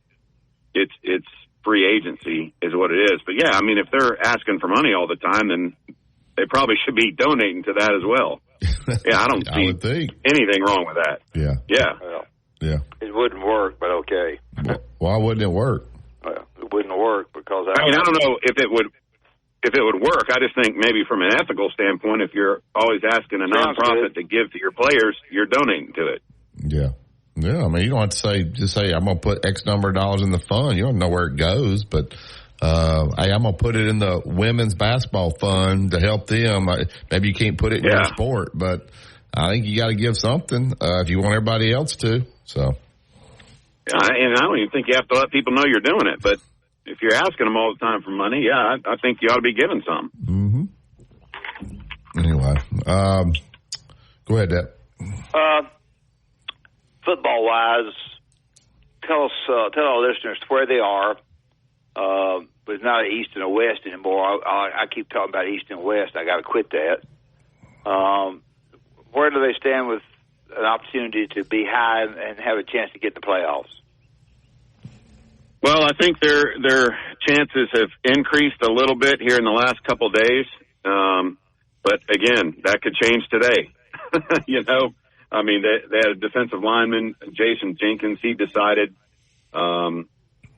it's free agency is what it is. But yeah, I mean, if they're asking for money all the time, then they probably should be donating to that as well. Yeah, I don't see anything wrong with that. Yeah. Yeah. Well, yeah. It wouldn't work, but okay. Why wouldn't it work? Well, it wouldn't work because I don't know if it would work. I just think maybe from an ethical standpoint, if you're always asking a nonprofit to give to your players, you're donating to it. Yeah. Yeah, I mean, you don't have to just say, I'm going to put X number of dollars in the fund. You don't know where it goes, but hey, I'm going to put it in the women's basketball fund to help them. Maybe you can't put it in your sport, but I think you got to give something if you want everybody else to. So, and I don't even think you have to let people know you're doing it, but if you're asking them all the time for money, I think you ought to be giving some. Mm-hmm. Anyway, go ahead, Deb. Football-wise, tell our listeners where they are. But it's not an East and a West anymore. I keep talking about East and West. I got to quit that. Where do they stand with an opportunity to be high and have a chance to get in the playoffs? Well, I think their chances have increased a little bit here in the last couple of days. But again, that could change today. You know, I mean, they had a defensive lineman, Jason Jenkins. He decided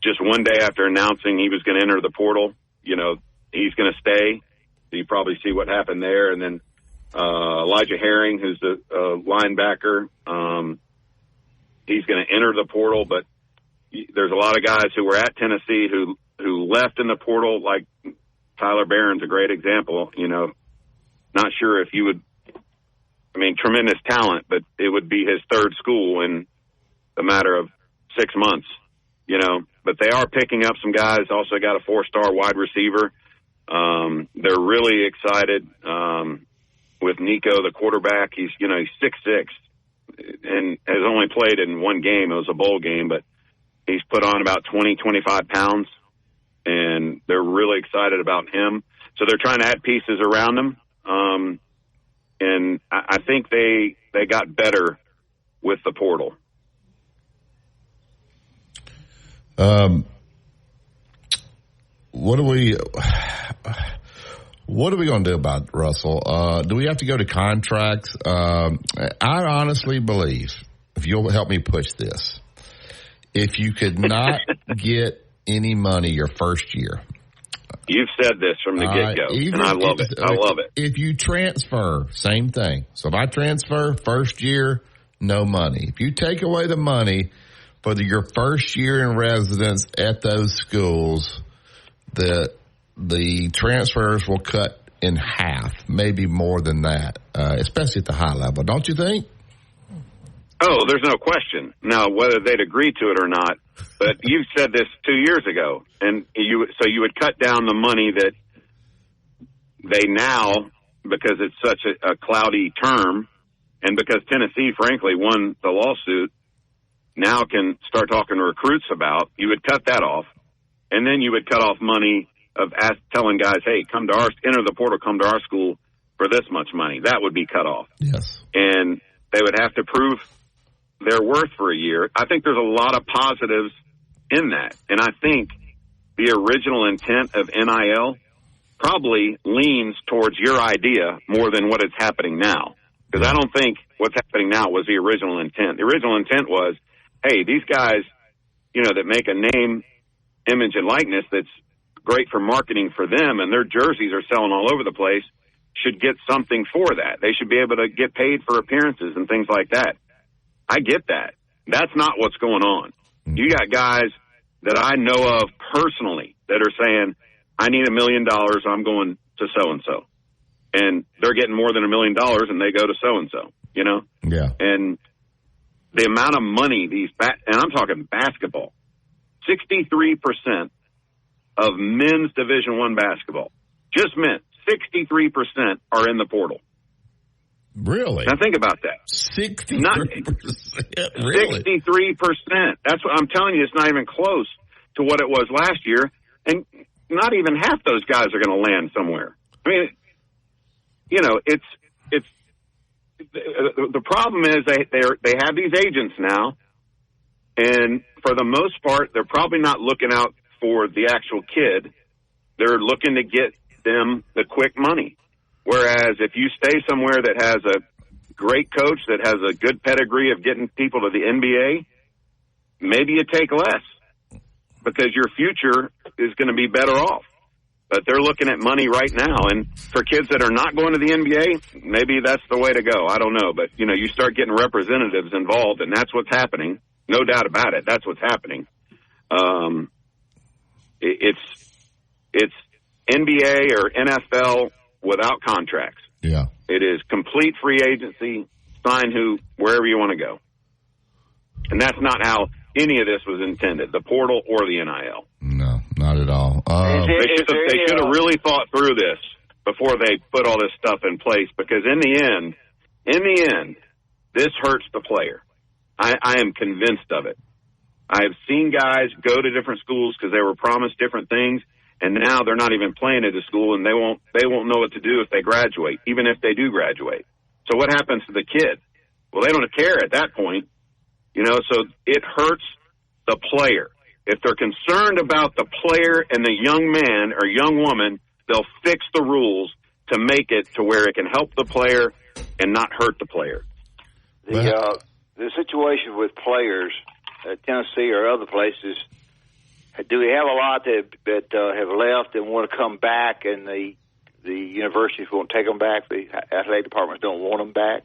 just one day after announcing he was going to enter the portal, you know, he's going to stay. So you probably see what happened there. And then Elijah Herring, who's a linebacker, he's going to enter the portal. But there's a lot of guys who were at Tennessee who left in the portal, like Tyler Barron's a great example. You know, not sure if you would, I mean, tremendous talent, but it would be his third school in a matter of 6 months, you know. But they are picking up some guys. Also got a 4-star wide receiver. They're really excited with Nico, the quarterback. He's 6'6", and has only played in one game. It was a bowl game, but he's put on about 20, 25 pounds, and they're really excited about him. So they're trying to add pieces around him. And I think they got better with the portal. What are we going to do about Russell? Do we have to go to contracts? I honestly believe, if you'll help me push this, if you could not get any money your first year. You've said this from the get-go, and I love it. I love it. If you transfer, same thing. So if I transfer first year, no money. If you take away the money for your first year in residence at those schools, the transfers will cut in half, maybe more than that, especially at the high level. Don't you think? Oh, there's no question. Now, whether they'd agree to it or not, but you said this 2 years ago, and you would cut down the money that they now, because it's such a cloudy term, and because Tennessee, frankly, won the lawsuit, now can start talking to recruits about, you would cut that off, and then you would cut off money of telling guys, hey, enter the portal, come to our school for this much money. That would be cut off. Yes. And they would have to prove their worth for a year. I think there's a lot of positives in that. And I think the original intent of NIL probably leans towards your idea more than what is happening now. Because I don't think what's happening now was the original intent. The original intent was, hey, these guys, that make a name, image, and likeness that's great for marketing for them, and their jerseys are selling all over the place, should get something for that. They should be able to get paid for appearances and things like that. I get that. That's not what's going on. You got guys that I know of personally that are saying, I need $1 million, I'm going to so-and-so. And they're getting more than $1 million, and they go to so-and-so, Yeah. And the amount of money and I'm talking basketball, 63% of men's Division I basketball, just men, 63% are in the portal. Really? Now think about that. 63%. Really? 63%. That's what I'm telling you. It's not even close to what it was last year, and not even half those guys are going to land somewhere. I mean, it's the problem is they have these agents now, and for the most part, they're probably not looking out for the actual kid. They're looking to get them the quick money. Whereas if you stay somewhere that has great coach that has a good pedigree of getting people to the NBA, maybe you take less because your future is going to be better off. But they're looking at money right now. And for kids that are not going to the NBA, maybe that's the way to go. I don't know. But, you start getting representatives involved, and that's what's happening. No doubt about it. That's what's happening. It's NBA or NFL without contracts. Yeah. It is complete free agency, sign wherever you want to go. And that's not how any of this was intended, the portal or the NIL. No, not at all. They should have really thought through this before they put all this stuff in place, because in the end, this hurts the player. I am convinced of it. I have seen guys go to different schools because they were promised different things, and now they're not even playing at the school, and they won't know what to do if they graduate, even if they do graduate. So what happens to the kid? Well, they don't care at that point. So it hurts the player. If they're concerned about the player and the young man or young woman, they'll fix the rules to make it to where it can help the player and not hurt the player. The situation with players at Tennessee or other places, do we have a lot that have left and want to come back, and the universities won't take them back? The athletic departments don't want them back?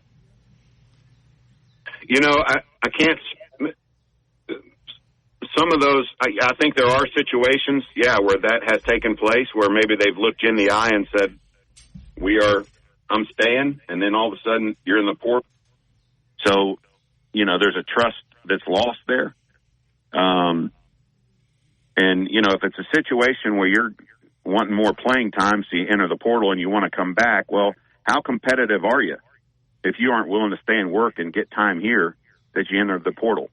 I can't. Some of those, I think there are situations, where that has taken place, where maybe they've looked you in the eye and said, I'm staying, and then all of a sudden you're in the port. So, there's a trust that's lost there. And, if it's a situation where you're wanting more playing time, so you enter the portal and you want to come back, well, how competitive are you if you aren't willing to stay and work and get time here that you enter the portal?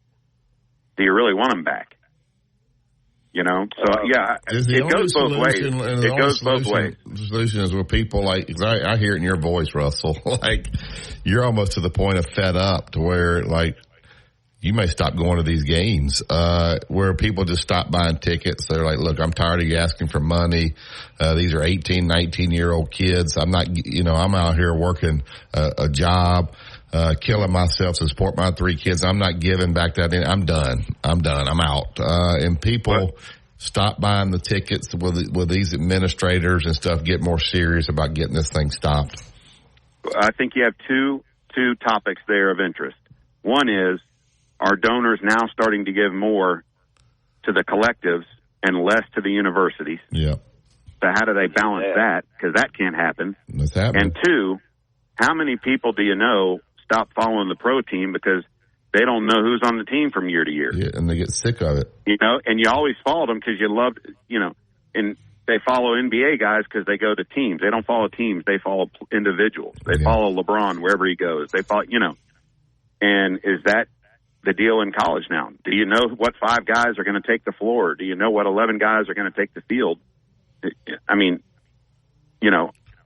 Do you really want them back? So, it goes both ways. It goes both ways. The solution is where people I hear it in your voice, Russell, you're almost to the point of fed up to where, you may stop going to these games, where people just stop buying tickets. They're like, look, I'm tired of you asking for money. These are 18, 19-year-old kids. I'm not, I'm out here working a job, killing myself to support my 3 kids. I'm not giving back that. I'm done. I'm out. And people stop buying the tickets with these administrators and stuff, get more serious about getting this thing stopped. I think you have two topics there of interest. One is, are donors now starting to give more to the collectives and less to the universities? Yeah. So how do they balance that? Because that can't happen. That's happening. And 2, how many people do you know stop following the pro team because they don't know who's on the team from year to year? Yeah, and they get sick of it. And you always followed them because you loved, and they follow NBA guys because they go to teams. They don't follow teams. They follow individuals. They follow LeBron wherever he goes. They follow, and is that the deal in college now? Do you know what 5 guys are going to take the floor? Do you know what 11 guys are going to take the field? I mean,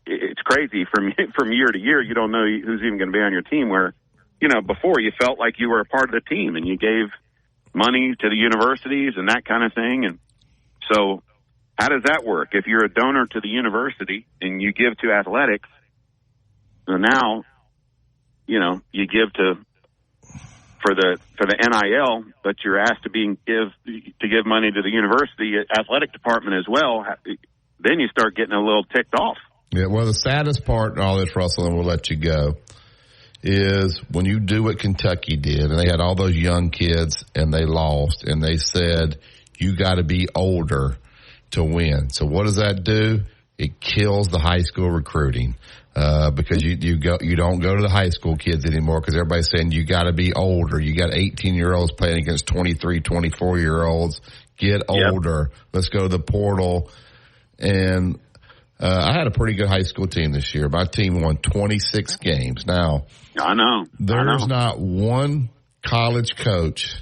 it's crazy from year to year. You don't know who's even going to be on your team, where, before you felt like you were a part of the team and you gave money to the universities and that kind of thing. And so how does that work? If you're a donor to the university and you give to athletics, so now, you give for the NIL, but you're asked to give money to the university athletic department as well, then you start getting a little ticked off. Yeah, well, the saddest part in all this, Russell, and we'll let you go, is when you do what Kentucky did, and they had all those young kids, and they lost, and they said, you got to be older to win. So what does that do? It kills the high school recruiting. Because you don't go to the high school kids anymore because everybody's saying you got to be older. You got 18-year-olds playing against 23, 24-year-olds. Get older. Yep. Let's go to the portal. And I had a pretty good high school team this year. My team won 26 games. Now, I know. There's not one college coach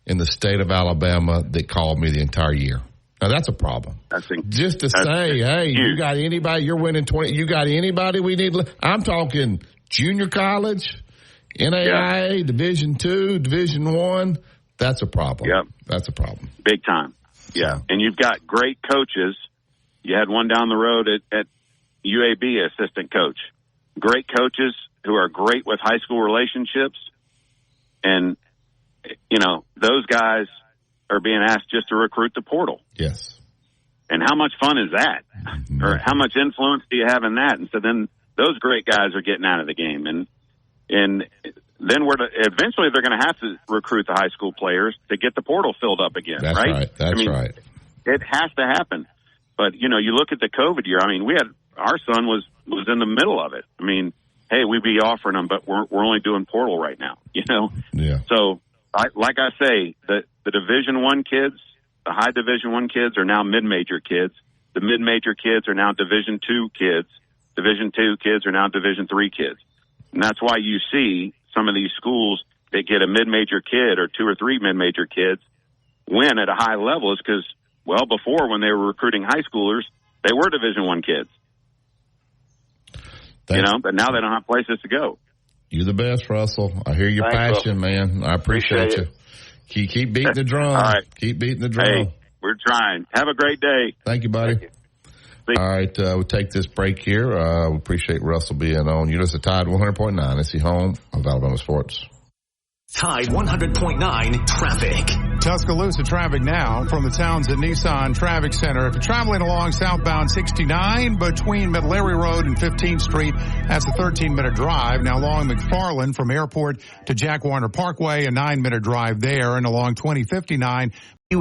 in the state of Alabama that called me the entire year. Now, that's a problem. Just to say, hey, you got anybody, you're winning 20, you got anybody we need? I'm talking junior college, NAIA, Division II, Division I. That's a problem. Yep. That's a problem. Big time. Yeah. And you've got great coaches. You had one down the road at UAB, assistant coach. Great coaches who are great with high school relationships. And, those guys are being asked just to recruit the portal. Yes. And how much fun is that? Mm-hmm. Or how much influence do you have in that? And so then those great guys are getting out of the game. And then eventually they're going to have to recruit the high school players to get the portal filled up again, That's right? That's right. It has to happen. But, you look at the COVID year. I mean, our son was in the middle of it. I mean, hey, we'd be offering them, but we're only doing portal right now, Yeah. So, like I say, the Division I kids, the high Division I kids are now mid-major kids. The mid-major kids are now Division II kids. Division II kids are now Division III kids. And that's why you see some of these schools that get a mid-major kid or 2 or 3 mid-major kids win at a high level is because, well, before when they were recruiting high schoolers, they were Division I kids. But now they don't have places to go. You're the best, Russell. I hear your passion, man. I appreciate you. Keep beating the drum. All right. Keep beating the drum. Hey, we're trying. Have a great day. Thank you, buddy. Thank you. All right, we'll take this break here. We appreciate Russell being on. You're listening to Tide 100.9. It's the home of Alabama Sports. Tide 100.9 traffic. Tuscaloosa traffic now from the Townsend Nissan Traffic Center. If you're traveling along southbound 69 between Middlebury Road and 15th Street, that's a 13-minute drive. Now along McFarland from Airport to Jack Warner Parkway, a 9-minute drive there, and along 2059.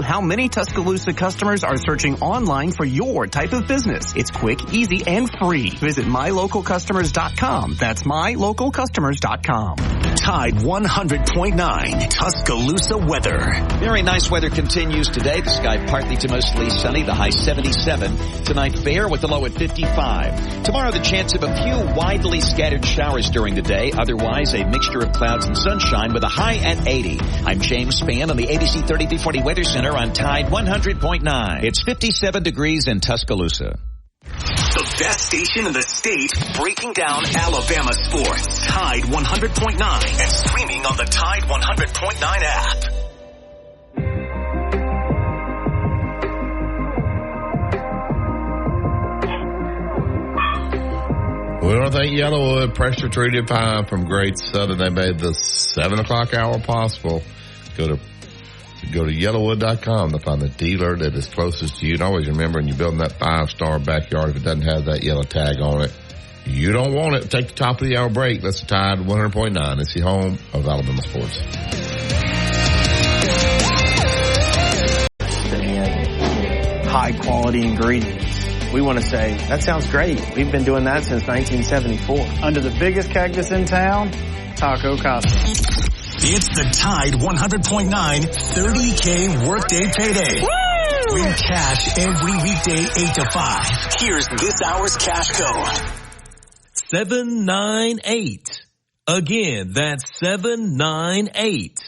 How many Tuscaloosa customers are searching online for your type of business? It's quick, easy, and free. Visit mylocalcustomers.com. That's mylocalcustomers.com. Tide 100.9 Tuscaloosa weather. Very nice weather continues today. The sky partly to mostly sunny, the high 77. Tonight fair with the low at 55. Tomorrow the chance of a few widely scattered showers during the day. Otherwise a mixture of clouds and sunshine with a high at 80. I'm James Spann on the ABC 3340 Weather Center on Tide 100.9. It's 57 degrees in Tuscaloosa. The best station in the state, breaking down Alabama sports. Tide 100.9 and streaming on the Tide 100.9 app. We want to thank Yellowwood Pressure Treated Pine from Great Southern. They made the 7 o'clock hour possible. Go to yellowwood.com to find the dealer that is closest to you. And always remember, when you're building that 5-star backyard, if it doesn't have that yellow tag on it, you don't want it. Take the top of the hour break. That's the Tide 100.9. It's the home of Alabama sports. High quality ingredients. We want to say, that sounds great. We've been doing that since 1974. Under the biggest cactus in town, Taco Casa. It's the Tide 100.9 30K workday payday. Woo! Win cash every weekday 8 to 5. Here's this hour's cash code. 798. Again, that's 798.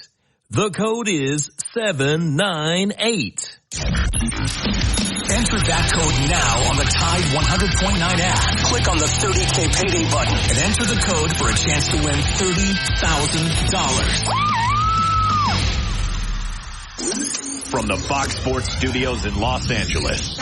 The code is 798. Enter that code now on the Tide 100.9 app. Click on the 30K payday button and enter the code for a chance to win $30,000. From the Fox Sports Studios in Los Angeles,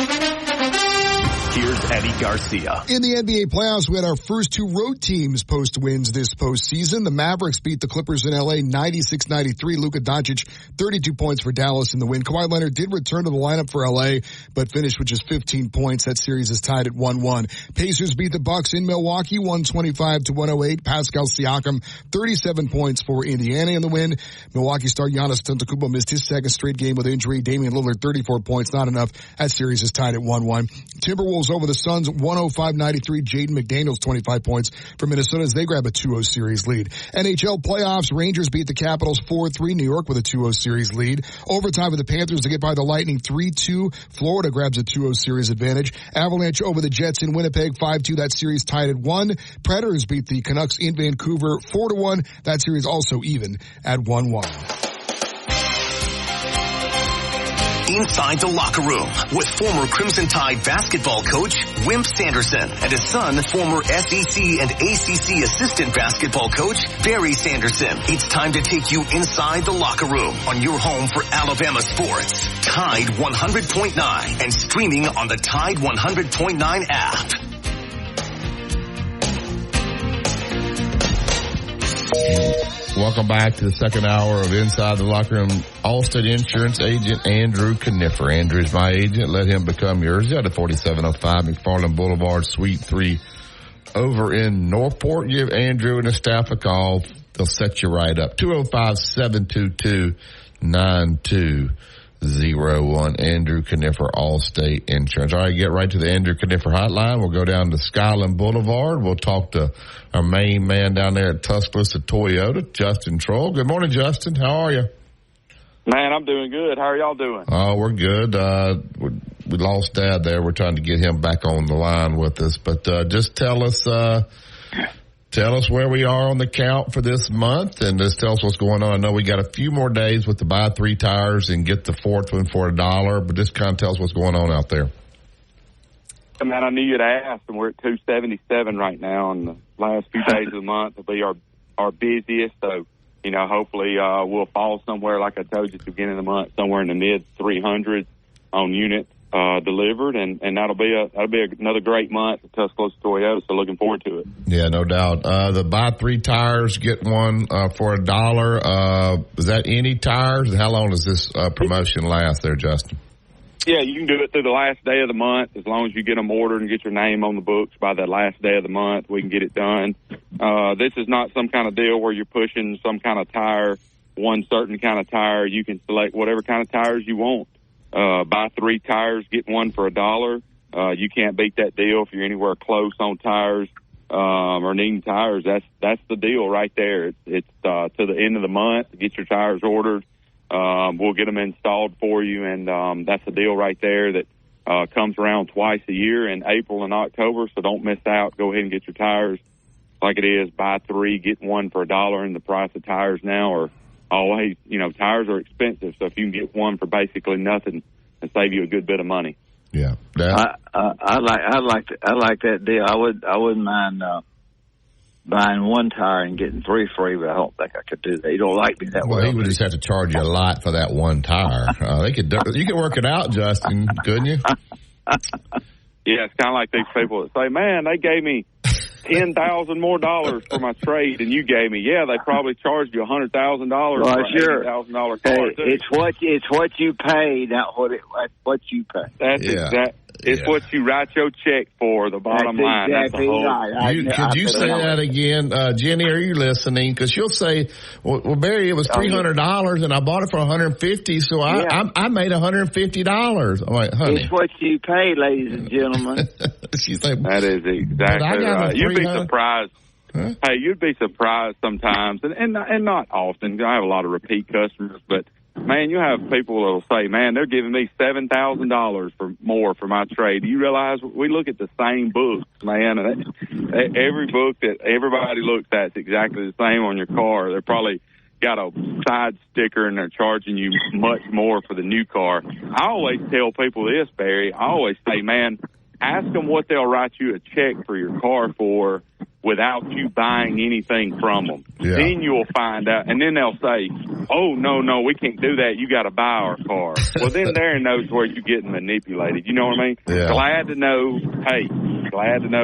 here's Eddie Garcia. In the NBA playoffs, we had our first 2 road teams post wins this postseason. The Mavericks beat the Clippers in L.A. 96-93. Luka Doncic, 32 points for Dallas in the win. Kawhi Leonard did return to the lineup for L.A., but finished with just 15 points. That series is tied at 1-1. Pacers beat the Bucks in Milwaukee, 125-108. Pascal Siakam, 37 points for Indiana in the win. Milwaukee star Giannis Antetokounmpo missed his second straight game with injury. Damian Lillard, 34 points, not enough. That series is tied at 1-1. Timberwolves over the Suns, 105-93. Jaden McDaniels, 25 points for Minnesota as they grab a 2-0 series lead. NHL playoffs, Rangers beat the Capitals 4-3. New York with a 2-0 series lead. Overtime with the Panthers to get by the Lightning 3-2. Florida grabs a 2-0 series advantage. Avalanche over the Jets in Winnipeg 5-2. That series tied at 1. Predators beat the Canucks in Vancouver 4-1. That series also even at 1-1. Inside the locker room with former Crimson Tide basketball coach Wimp Sanderson and his son, former SEC and ACC assistant basketball coach Barry Sanderson. It's time to take you inside the locker room on your home for Alabama sports. Tide 100.9 and streaming on the Tide 100.9 app. Welcome back to the second hour of Inside the Locker Room. Allstate Insurance agent Andrew Kniffer. Andrew is my agent. Let him become yours. He's at 4705 McFarland Boulevard, Suite 3 over in Northport. Give Andrew and his staff a call. They'll set you right up. 205-722-9201. Andrew Kniffer, Allstate Insurance. All right, get right to the Andrew Kniffer hotline. We'll go down to Skyland Boulevard. We'll talk to our main man down there at Tuscaloosa Toyota, Justin Troll. Good morning, Justin. How are you? Man, I'm doing good. How are y'all doing? Oh, we're good. We lost Dad there. We're trying to get him back on the line with us. But just tell us where we are on the count for this month, and just tell us what's going on. I know we got a few more days with the buy 3 tires and get the 4th one for $1, but just kind of tell us what's going on out there. Man, I knew you'd ask, and we're at 277 right now, and the last few days of the month will be our busiest. So, you know, hopefully we'll fall somewhere, like I told you at the beginning of the month, somewhere in the mid 300s on units delivered, and that'll be another great month at Tuscaloosa Toyota. So looking forward to it. Yeah, no doubt. The buy 3 tires, get one for $1. Is that any tires? How long does this promotion last there, Justin? Yeah, you can do it through the last day of the month. As long as you get them ordered and get your name on the books by the last day of the month, we can get it done. This is not some kind of deal where you're pushing some kind of tire, one certain kind of tire. You can select whatever kind of tires you want. Buy 3 tires, get one for $1. You can't beat that deal if you're anywhere close on tires or needing tires. That's the deal right there. It's to the end of the month to get your tires ordered. We'll get them installed for you, and that's the deal right there that comes around twice a year in April and October, so don't miss out. Go ahead and get your tires like it is. Buy 3, get one for $1, and the price of tires now are always, you know, tires are expensive, so if you can get one for basically nothing and save you a good bit of money. Yeah. I like that deal. I wouldn't mind buying one tire and getting 3 free, but I don't think I could do that. You don't like me that way. Well, he would just have to charge you a lot for that one tire. You could work it out, Justin, couldn't you? Yeah, it's kind of like these people that say, man, they gave me $10,000 more for my trade than you gave me. Yeah, they probably charged you $100,000 for an $80,000 car. Hey, it's what you pay, not what you pay. That's exact. It's what you write your check for. The bottom line. Exactly right. Could you say that again, Jenny? Are you listening? Because she'll say, "Well, Barry, it was $300, and I bought it for $150, so I made $150." I'm like, honey, it's what you pay, ladies and gentlemen. She's like, that is exactly right. You'd be surprised. Huh? Hey, you'd be surprised sometimes, and not often. I have a lot of repeat customers, but man, you have people that'll say, man, they're giving me $7,000 more for my trade. Do you realize we look at the same books, man? And every book that everybody looks at is exactly the same on your car. They're probably got a side sticker and they're charging you much more for the new car. I always tell people this, Barry. I always say, man, ask them what they'll write you a check for your car for without you buying anything from them. Yeah. Then you'll find out, and then they'll say, oh, no, we can't do that. You got to buy our car. Well, then there knows where you're getting manipulated. You know what I mean? Yeah. Glad to know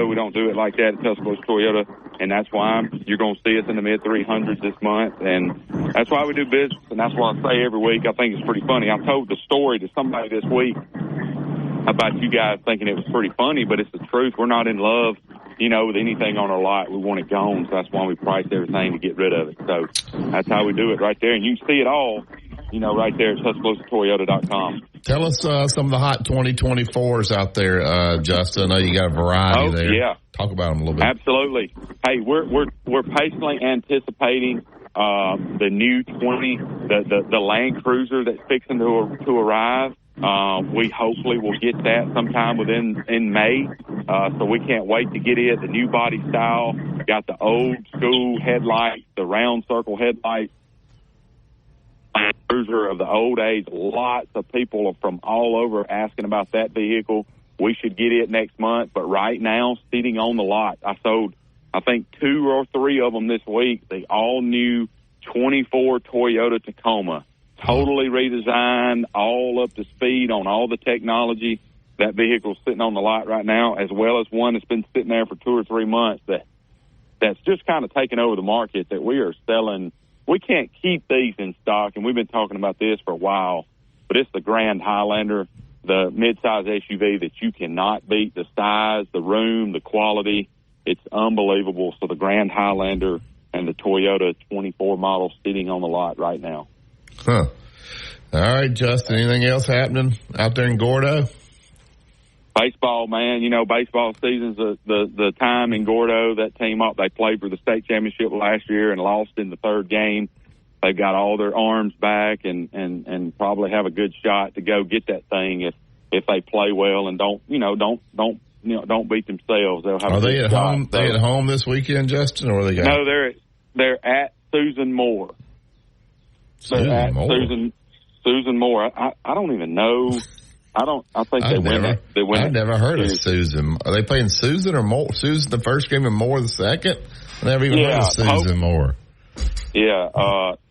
we don't do it like that at Tuscaloosa Toyota, and that's why you're going to see us in the mid-300s this month, and that's why we do business, and that's what I say every week. I think it's pretty funny. I told the story to somebody this week about you guys thinking it was pretty funny, but it's the truth. We're not in love, with anything on our lot. We want it gone, so that's why we price everything to get rid of it. So that's how we do it right there. And you can see it all, right there at TuscaloosaToyota.com. Tell us some of the hot 2024s out there, Justin. I know you got a variety there. Yeah. Talk about them a little bit. Absolutely. Hey, we're patiently anticipating the new the Land Cruiser that's fixing to arrive. We hopefully will get that sometime in May. So we can't wait to get it. The new body style, got the old school headlights, the round circle headlights. Cruiser of the old age. Lots of people from all over asking about that vehicle. We should get it next month, but right now, sitting on the lot. I sold, I think, 2 or 3 of them this week. The all new 24 Toyota Tacoma. Totally redesigned, all up to speed on all the technology. That vehicle's sitting on the lot right now, as well as one that's been sitting there for 2 or 3 months that that's just kind of taken over the market that we are selling. We can't keep these in stock, and we've been talking about this for a while, but it's the Grand Highlander, the midsize SUV that you cannot beat. The size, the room, the quality, it's unbelievable. So the Grand Highlander and the Toyota 24 model sitting on the lot right now. Huh. All right, Justin, anything else happening out there in Gordo? Baseball, man, baseball season's the time in Gordo. That team they played for the state championship last year and lost in the third game. They've got all their arms back and probably have a good shot to go get that thing if they play well and don't beat themselves. They'll have. Are they at home? They at home this weekend, Justin, or they got? No, they're at Susan Moore. Susan Moore. I don't even know. I think they win. I've never heard of Susan. Are they playing Susan or Moore? Susan the first game and Moore the second? I never even heard of Susan Moore. Yeah,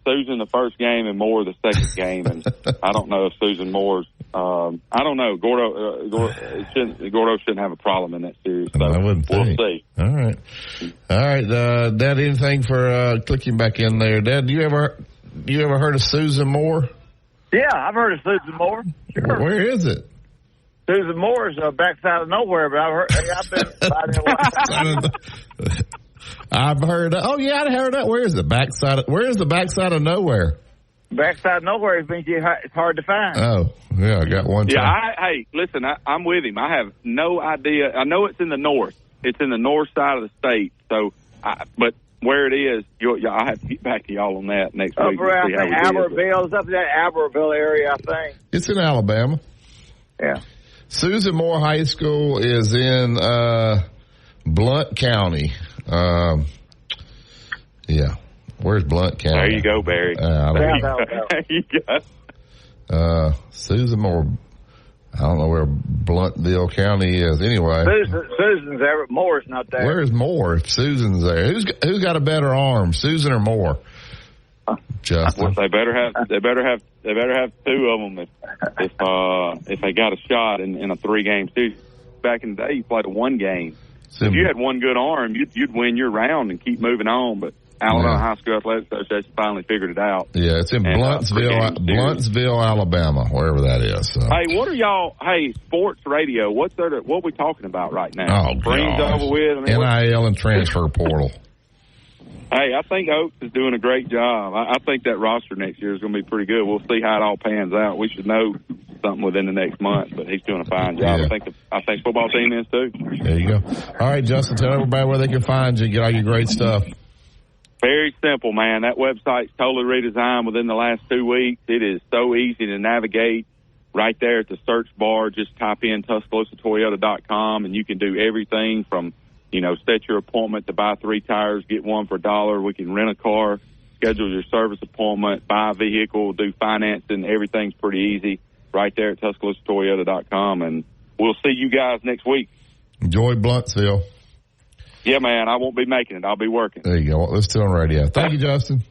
Susan the first game and Moore the second game, and I don't know if Susan Moore's. I don't know. Gordo shouldn't have a problem in that series. So I wouldn't think. We'll see. All right. Dad, anything for clicking back in there? Dad, you ever heard of Susan Moore? Yeah, I've heard of Susan Moore. Sure. Where is it? Susan Moore is backside of nowhere, but I've been by there a lot. I've heard. Oh yeah, I heard that. Where is the backside of nowhere? Backside of nowhere means it's hard to find. Oh yeah, I got one. Yeah, hey, listen, I'm with him. I have no idea. I know it's in the north. It's in the north side of the state. So, but where it is, I have to get back to y'all on that next week. Over out in Albertville. It's up in that Albertville area, I think. It's in Alabama. Yeah. Susan Moore High School is in Blount County. Yeah. Where's Blount County? There you go, Barry. There you go. Susan Moore. I don't know where Blountville County is. Anyway, Susan's there, but Moore's not there. Where's Moore? If Susan's there, who's got a better arm, Susan or Moore? Justin. Well, they better have two of them if they got a shot in a 3-game series. Back in the day, you played a 1 game. So if you had one good arm, you'd win your round and keep moving on. But Alabama High School Athletic Association finally figured it out. Yeah, it's in Blountsville, Alabama, wherever that is. So. Hey, what are y'all? Hey, sports radio. What are we talking about right now? Oh, Spring's over with. NIL and transfer portal. Hey, I think Oaks is doing a great job. I think that roster next year is going to be pretty good. We'll see how it all pans out. We should know something within the next month, but he's doing a fine job. Yeah. I think football team is too. There you go. All right, Justin, tell everybody where they can find you and get all your great stuff. Very simple, man. That website's totally redesigned within the last 2 weeks. It is so easy to navigate. Right there at the search bar, just type in TuscaloosaToyota.com, and you can do everything from, set your appointment to buy 3 tires, get 1 for $1. We can rent a car, schedule your service appointment, buy a vehicle, do financing. Everything's pretty easy right there at TuscaloosaToyota.com, and we'll see you guys next week. Enjoy Blountsville. Yeah, man, I won't be making it. I'll be working. There you go. Let's do it on radio. Thank you, Justin.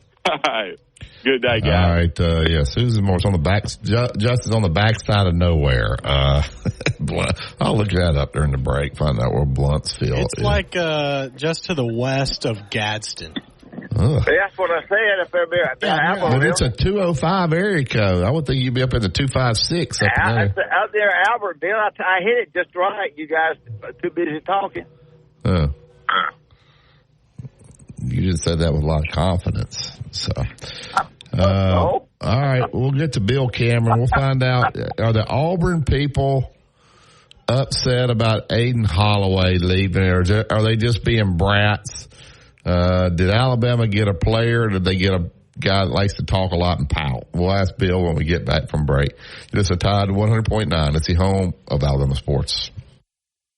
Good day, guys. All right. Susan Moore's on the back. Justin's on the backside of nowhere. I'll look that up during the break, find out where Blountsville is. It's like just to the west of Gadsden. That's what I said. Up there, but it's a 205 area code. I would think you'd be up in the 256 up there. Out there, Albertville. I hit it just right. You guys are too busy talking. You just said that with a lot of confidence. So, all right, we'll get to Bill Cameron. We'll find out, are the Auburn people upset about Aiden Holloway leaving, or are they just being brats? Did Alabama get a player, or did they get a guy that likes to talk a lot and pout? We'll ask Bill when we get back from break. It's a Tide 100.9. It's the home of Alabama sports.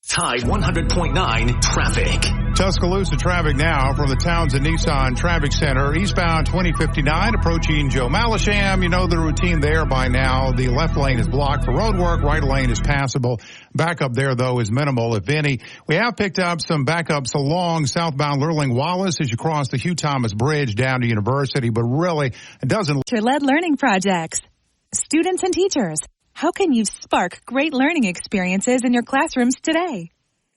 Tide 100.9 traffic. Tuscaloosa traffic now from the Townsend Nissan Traffic Center. Eastbound 2059 approaching Joe Malisham. You know the routine there by now. The left lane is blocked for road work. Right lane is passable. Backup there, though, is minimal, if any. We have picked up some backups along southbound Lurling Wallace as you cross the Hugh Thomas Bridge down to University, but really it doesn't. Teacher-led learning projects. Students and teachers, how can you spark great learning experiences in your classrooms today?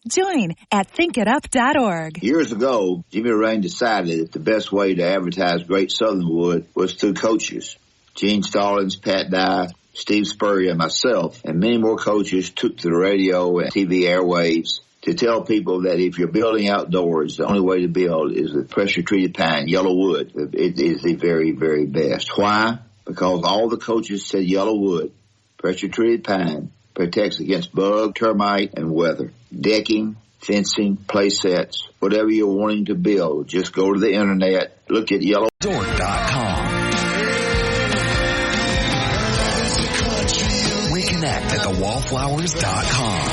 Join at thinkitup.org. Years ago, Jimmy Rain decided that the best way to advertise Great Southernwood was through coaches. Gene Stallings, Pat Dye, Steve Spurrier, and myself, and many more coaches took to the radio and TV airwaves to tell people that if you're building outdoors, the only way to build is with pressure-treated pine, yellow wood. It is the very, very best. Why? Because all the coaches said yellow wood, pressure-treated pine, protects against bug, termite, and weather. Decking, fencing, play sets, whatever you're wanting to build, just go to the internet, look at yellowwood.com. Reconnect at thewallflowers.com.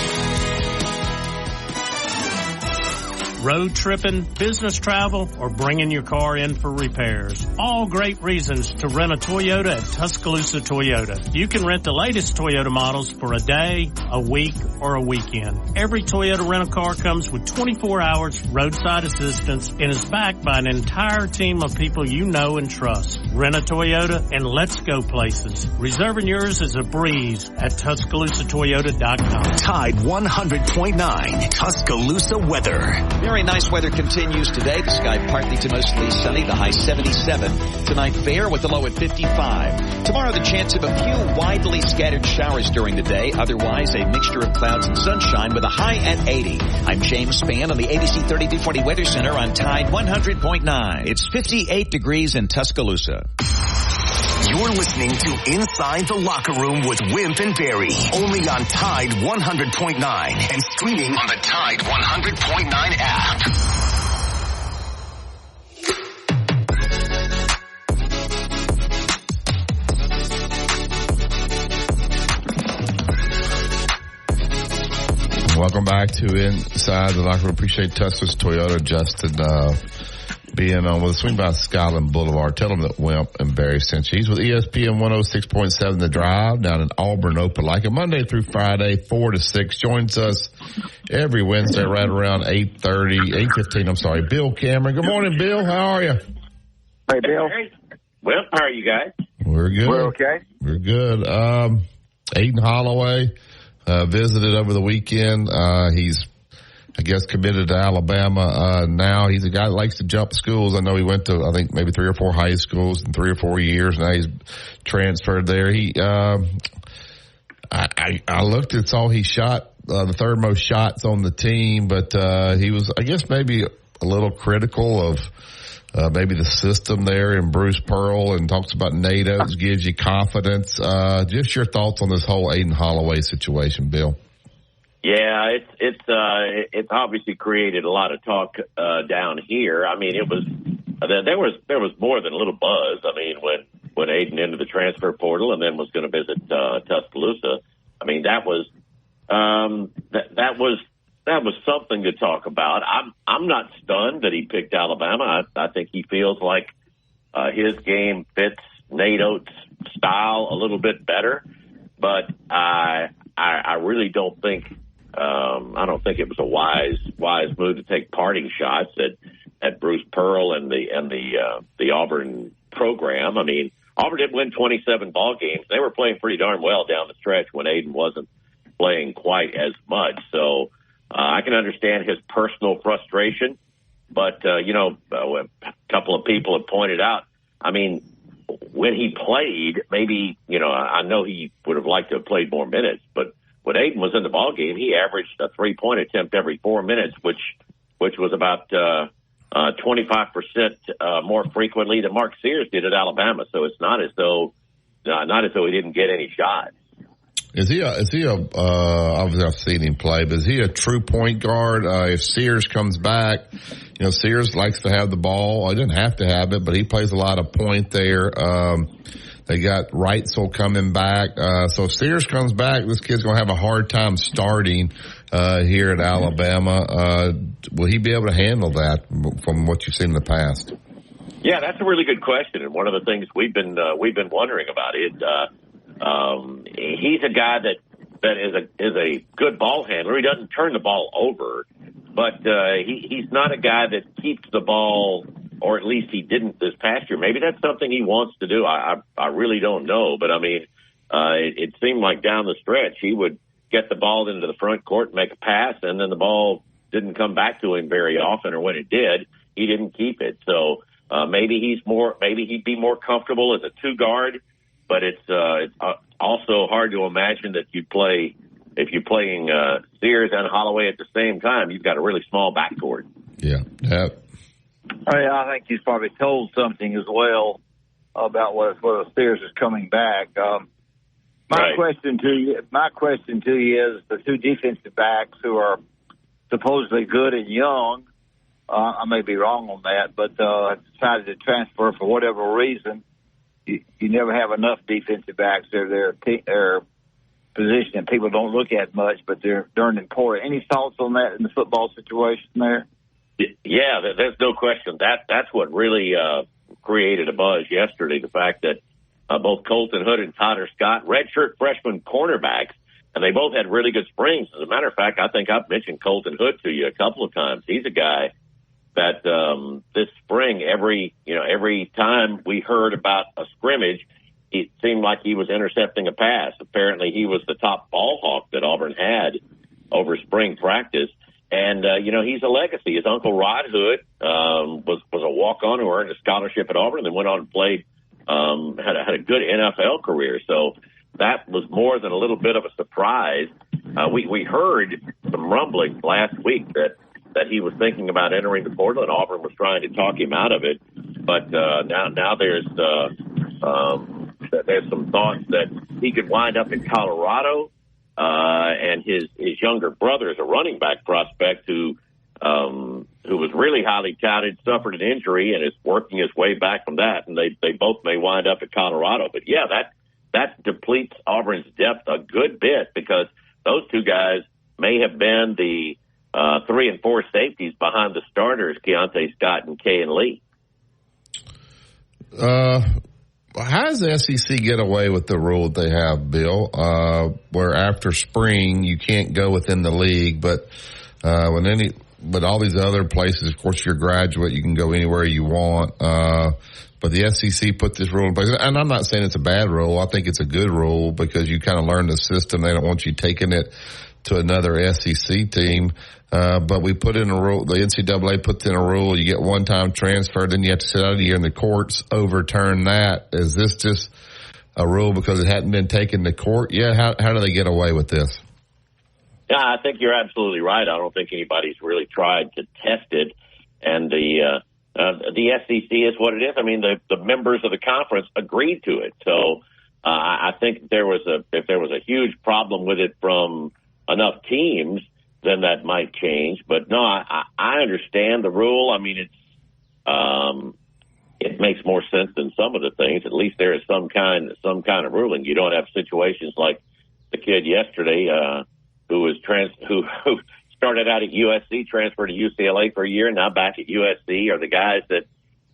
Road tripping, business travel, or bringing your car in for repairs. All great reasons to rent a Toyota at Tuscaloosa Toyota. You can rent the latest Toyota models for a day, a week, or a weekend. Every Toyota rental-car comes with 24 hours roadside assistance and is backed by an entire team of people you know and trust. Rent a Toyota and let's go places. Reserving yours is a breeze at TuscaloosaToyota.com. Tide 100.9 Tuscaloosa weather. Very nice weather continues today. The sky partly to mostly sunny, the high 77. Tonight fair with the low at 55. Tomorrow the chance of a few widely scattered showers during the day. Otherwise a mixture of clouds and sunshine with a high at 80. I'm James Spann on the ABC 3240 Weather Center on Tide 100.9. It's 58 degrees in Tuscaloosa. You're listening to Inside the Locker Room with Wimp and Barry, only on Tide 100.9 and streaming on the Tide 100.9 app. Welcome back to Inside the Locker Room. Appreciate Tuscaloosa Toyota, Justin, being on with us. Swing by Skyland Boulevard. Tell them that Wimp and Barry sent you. He's with ESPN 106.7 The Drive down in Auburn, Opelika, Monday through Friday, 4 to 6. Joins us every Wednesday right around 8:15. I'm sorry, Bill Cameron. Good morning, Bill. How are you? Hey, Bill. Well, how are you guys? We're good. We're okay. We're good. Aiden Holloway visited over the weekend. He's, I guess, committed to Alabama. Now he's a guy that likes to jump schools. I know he went to, I think, maybe 3 or 4 high schools in 3 or 4 years. Now he's transferred there. I looked and saw he shot, the third most shots on the team, but, he was, I guess, maybe a little critical of, maybe the system there in Bruce Pearl, and talks about Nate Oates gives you confidence. Just your thoughts on this whole Aiden Holloway situation, Bill. Yeah, it's obviously created a lot of talk down here. I mean, it was there was more than a little buzz. I mean, when Aiden entered the transfer portal and then was going to visit Tuscaloosa, I mean that was something to talk about. I'm not stunned that he picked Alabama. I think he feels like his game fits Nate Oates' style a little bit better, but I really don't think. I don't think it was a wise move to take parting shots at Bruce Pearl and the Auburn program. I mean, Auburn did win 27 ball games. They were playing pretty darn well down the stretch when Aiden wasn't playing quite as much. So I can understand his personal frustration, but a couple of people have pointed out. I mean, when he played, maybe I know he would have liked to have played more minutes, but when Aiden was in the ball game, he averaged a 3-point attempt every 4 minutes, which was about 25% more frequently than Mark Sears did at Alabama. So it's not as though he didn't get any shots. Is he obviously I've seen him play, but is he a true point guard? If Sears comes back, Sears likes to have the ball. He doesn't have to have it, but he plays a lot of point there. They got Reitzel coming back. So if Sears comes back, this kid's going to have a hard time starting here at Alabama. Will he be able to handle that from what you've seen in the past? Yeah, that's a really good question, and one of the things we've been wondering about it. He's a guy that is a good ball handler. He doesn't turn the ball over, but he's not a guy that keeps the ball. Or at least he didn't this past year. Maybe that's something he wants to do. I really don't know. But, I mean, it seemed like down the stretch he would get the ball into the front court, make a pass, and then the ball didn't come back to him very often, or when it did, he didn't keep it. So maybe he'd be more comfortable as a 2 guard, but it's also hard to imagine that if you're playing Sears and Holloway at the same time, you've got a really small backcourt. Yeah. I think he's probably told something as well about whether Sears is coming back. My question to you is the 2 defensive backs who are supposedly good and young. I may be wrong on that, but decided to transfer for whatever reason. You never have enough defensive backs. They're position that people don't look at much, but they're darn important. Any thoughts on that in the football situation there? Yeah, there's no question. That's what really created a buzz yesterday, the fact that both Colton Hood and Tyler Scott, redshirt freshman cornerbacks, and they both had really good springs. As a matter of fact, I think I've mentioned Colton Hood to you a couple of times. He's a guy that this spring, every time we heard about a scrimmage, it seemed like he was intercepting a pass. Apparently, he was the top ball hawk that Auburn had over spring practice. And, he's a legacy. His uncle Rod Hood was a walk-on who earned a scholarship at Auburn and then went on and played, had a good NFL career. So that was more than a little bit of a surprise. We heard some rumblings last week that he was thinking about entering the portal, and Auburn was trying to talk him out of it. But now there's some thoughts that he could wind up in Colorado, and his younger brother is a running back prospect who was really highly touted, suffered an injury, and is working his way back from that. And they both may wind up at Colorado. But yeah, that depletes Auburn's depth a good bit, because those 2 guys may have been the 3 and 4 safeties behind the starters, Keontae Scott and Kayin Lee. How does the SEC get away with the rule that they have, Bill, where after spring you can't go within the league, but all these other places, of course, you're a graduate, you can go anywhere you want. But the SEC put this rule in place, and I'm not saying it's a bad rule. I think it's a good rule because you kind of learn the system. They don't want you taking it to another SEC team. But we put in a rule, the NCAA puts in a rule, you get one-time transfer, then you have to sit out a year, and the courts overturn that. Is this just a rule because it hadn't been taken to court yet? How do they get away with this? Yeah, I think you're absolutely right. I don't think anybody's really tried to test it. And the SEC is what it is. I mean, the members of the conference agreed to it. So I think if there was a huge problem with it from enough teams, then that might change. But no, I understand the rule. I mean, it makes more sense than some of the things. At least there is some kind of ruling. You don't have situations like the kid yesterday who started out at USC, transferred to UCLA for a year, now back at USC, or the guys that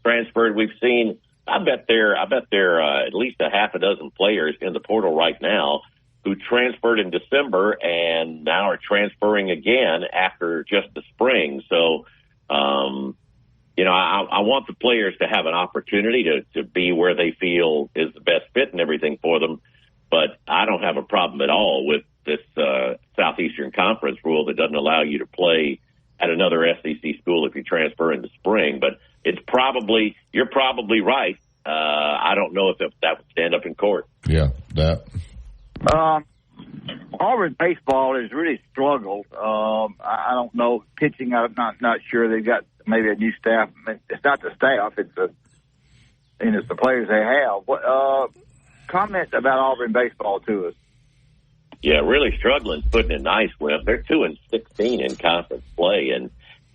transferred. We've seen. I bet there are at least a half a dozen players in the portal right now who transferred in December and now are transferring again after just the spring. So, I want the players to have an opportunity to be where they feel is the best fit and everything for them. But I don't have a problem at all with this Southeastern Conference rule that doesn't allow you to play at another SEC school if you transfer in the spring. But you're probably right. I don't know if that would stand up in court. Yeah, that. Auburn baseball has really struggled. I don't know pitching. I'm not sure. They've got maybe a new staff. It's not the staff. It's the players they have. What comment about Auburn baseball to us? Yeah, really struggling, putting it nice. Well, they're 2-16 in conference play, and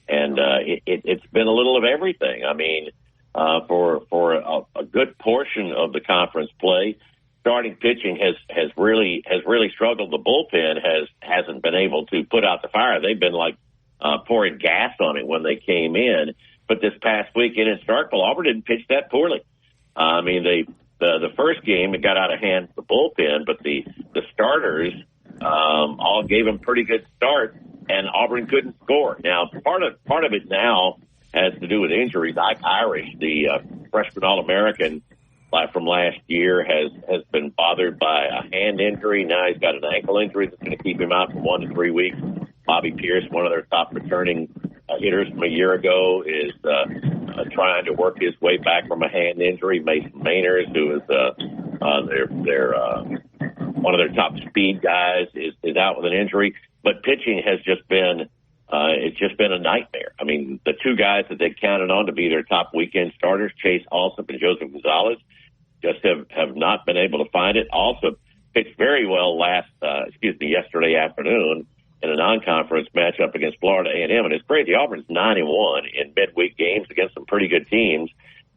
it's been a little of everything. I mean, for a good portion of the conference play, starting pitching has really struggled. The bullpen hasn't been able to put out the fire. They've been like pouring gas on it when they came in. But this past weekend in Starkville, Auburn didn't pitch that poorly. I mean, the first game it got out of hand the bullpen, but the starters all gave them pretty good start, and Auburn couldn't score. Now, part of it now has to do with injuries. Ike Irish, the freshman All-American from last year has been bothered by a hand injury. Now he's got an ankle injury that's going to keep him out for 1 to 3 weeks. Bobby Pierce, one of their top returning hitters from a year ago, is trying to work his way back from a hand injury. Mason Mainers, who is one of their top speed guys, is out with an injury. But pitching has just been it's just been a nightmare. I mean, the two guys that they counted on to be their top weekend starters, Chase Alsop and Joseph Gonzalez, just have not been able to find it. Alsop pitched very well yesterday afternoon in a non-conference matchup against Florida A&M. And it's crazy. Auburn's 9-1 in midweek games against some pretty good teams.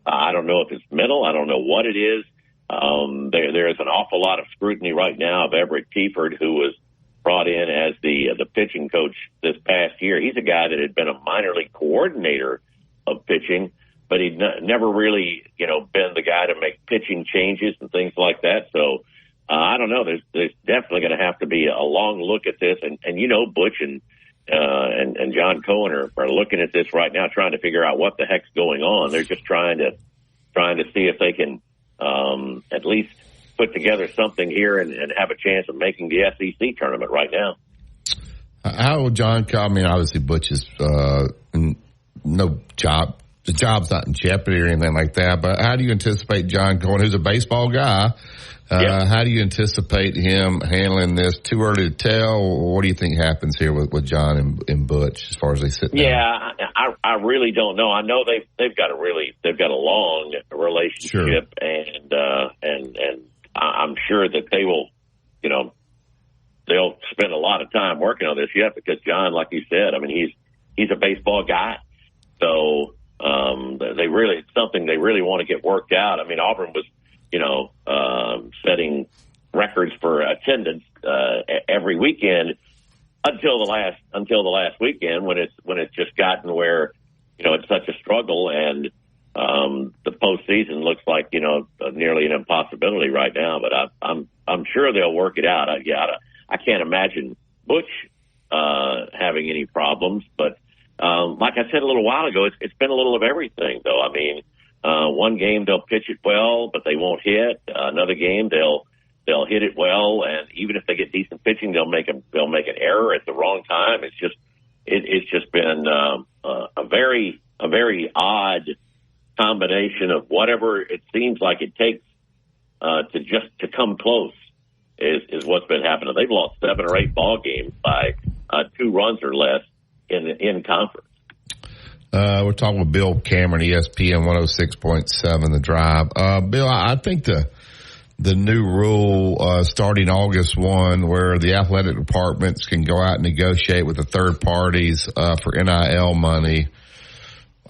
I don't know if it's mental. I don't know what it is. There's an awful lot of scrutiny right now of Everett Kieford, who was brought in as the pitching coach this past year. He's a guy that had been a minor league coordinator of pitching, but he'd never really, been the guy to make pitching changes and things like that. So I don't know. There's definitely going to have to be a long look at this, and Butch and John Cohen are looking at this right now, trying to figure out what the heck's going on. They're just trying to see if they can at least put together something here and have a chance of making the SEC tournament right now. How will John come? I mean, obviously Butch is no job. The job's not in jeopardy or anything like that. But how do you anticipate John Cohen, who's a baseball guy? How do you anticipate him handling this? Too early to tell. What do you think happens here with John and Butch as far as they sit down? Yeah, I really don't know. I know they've got a long relationship, sure. and I'm sure that they will, they'll spend a lot of time working on this yet, because John, like you said, I mean, he's a baseball guy, so it's something they really want to get worked out. I mean, Auburn was, setting records for attendance every weekend until the last weekend, when it's just gotten where it's such a struggle, and the postseason looks like nearly an impossibility right now. But I'm sure they'll work it out. I can't imagine Butch having any problems. But like I said a little while ago, it's been a little of everything, though. I mean, one game they'll pitch it well, but they won't hit. Another game they'll hit it well, and even if they get decent pitching, they'll make an error at the wrong time. It's just been a very odd combination of whatever it seems like it takes to come close is what's been happening. They've lost 7 or 8 ball games by 2 runs or less in conference. We're talking with Bill Cameron, ESPN 106.7 The Drive. Bill, I think the new rule starting August 1, where the athletic departments can go out and negotiate with the third parties for NIL money,